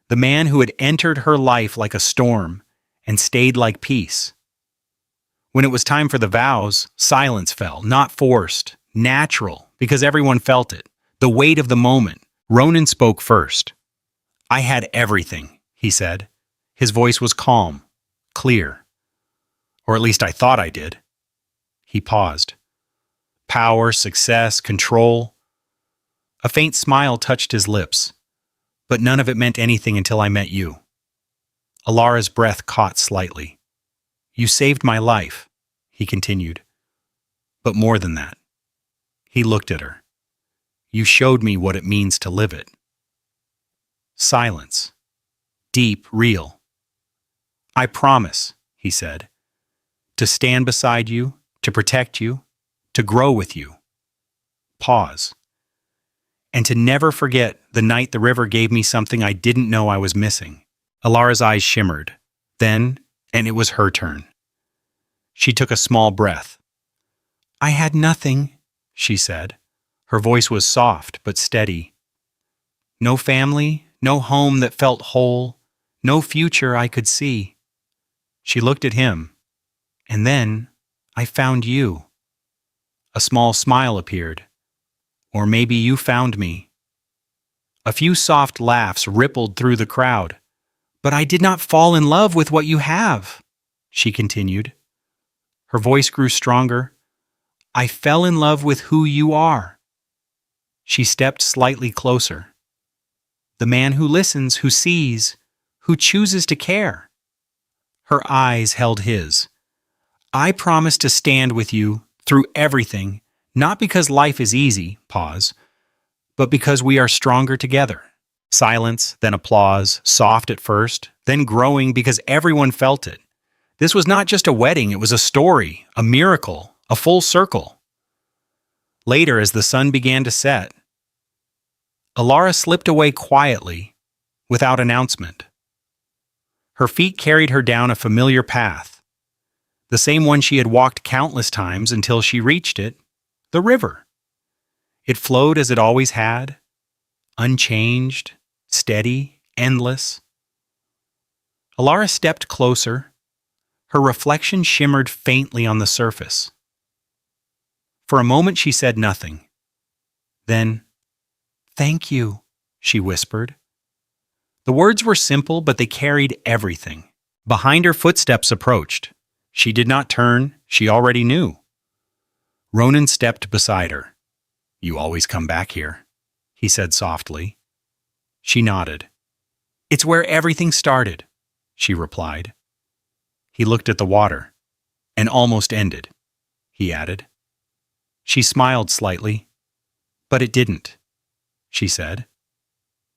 the man who had entered her life like a storm and stayed like peace. When it was time for the vows, silence fell, not forced, natural, because everyone felt it, the weight of the moment. Ronan spoke first. "I had everything," he said. His voice was calm, clear. Or at least I thought I did. He paused. Power, success, control. A faint smile touched his lips, but none of it meant anything until I met you. Alara's breath caught slightly. "You saved my life," he continued. "But more than that." He looked at her. "You showed me what it means to live it." Silence. Deep, real. "I promise," he said, "to stand beside you, to protect you, to grow with you." Pause. "And to never forget the night the river gave me something I didn't know I was missing." Alara's eyes shimmered. Then, and it was her turn. She took a small breath. "I had nothing," she said. Her voice was soft but steady. "No family, no home that felt whole, no future I could see." She looked at him. "And then, I found you." A small smile appeared. "Or maybe you found me." A few soft laughs rippled through the crowd. "But I did not fall in love with what you have," she continued. Her voice grew stronger. "I fell in love with who you are." She stepped slightly closer. "The man who listens, who sees, who chooses to care. Her eyes held his. I promise to stand with you through everything, not because life is easy, pause, but because we are stronger together. Silence, then applause, soft at first, then growing because everyone felt it. This was not just a wedding, it was a story, a miracle, a full circle. Later, as the sun began to set, Alara slipped away quietly, without announcement. Her feet carried her down a familiar path, the same one she had walked countless times until she reached it, the river. It flowed as it always had, unchanged, steady, endless. Alara stepped closer. Her reflection shimmered faintly on the surface. For a moment she said nothing. Then, "Thank you," she whispered. The words were simple, but they carried everything. Behind her, footsteps approached. She did not turn, she already knew. Ronan stepped beside her. "You always come back here," he said softly. She nodded. "It's where everything started," she replied. He looked at the water. "And almost ended," he added. She smiled slightly. "But it didn't," she said.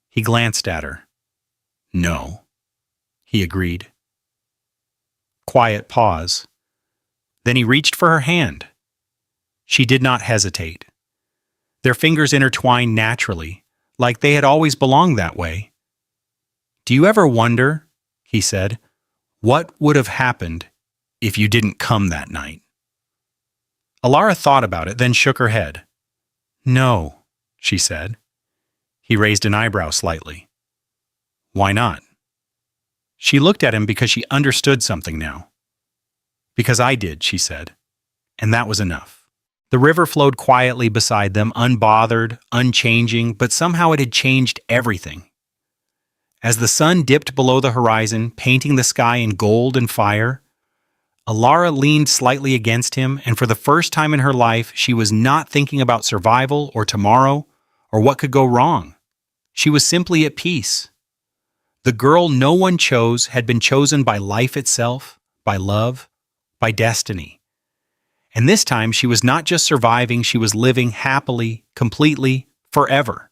He glanced at her. "No," he agreed. Quiet pause. Then he reached for her hand. She did not hesitate. Their fingers intertwined naturally, like they had always belonged that way. "Do you ever wonder," he said, "what would have happened if you didn't come that night?" Alara thought about it, then shook her head. "No," she said. He raised an eyebrow slightly. "Why not?" She looked at him because she understood something now. "Because I did," she said, and that was enough. The river flowed quietly beside them, unbothered, unchanging, but somehow it had changed everything. As the sun dipped below the horizon, painting the sky in gold and fire, Alara leaned slightly against him, and for the first time in her life, she was not thinking about survival or tomorrow or what could go wrong. She was simply at peace. The girl no one chose had been chosen by life itself, by love, by destiny. And this time she was not just surviving, she was living happily, completely, forever.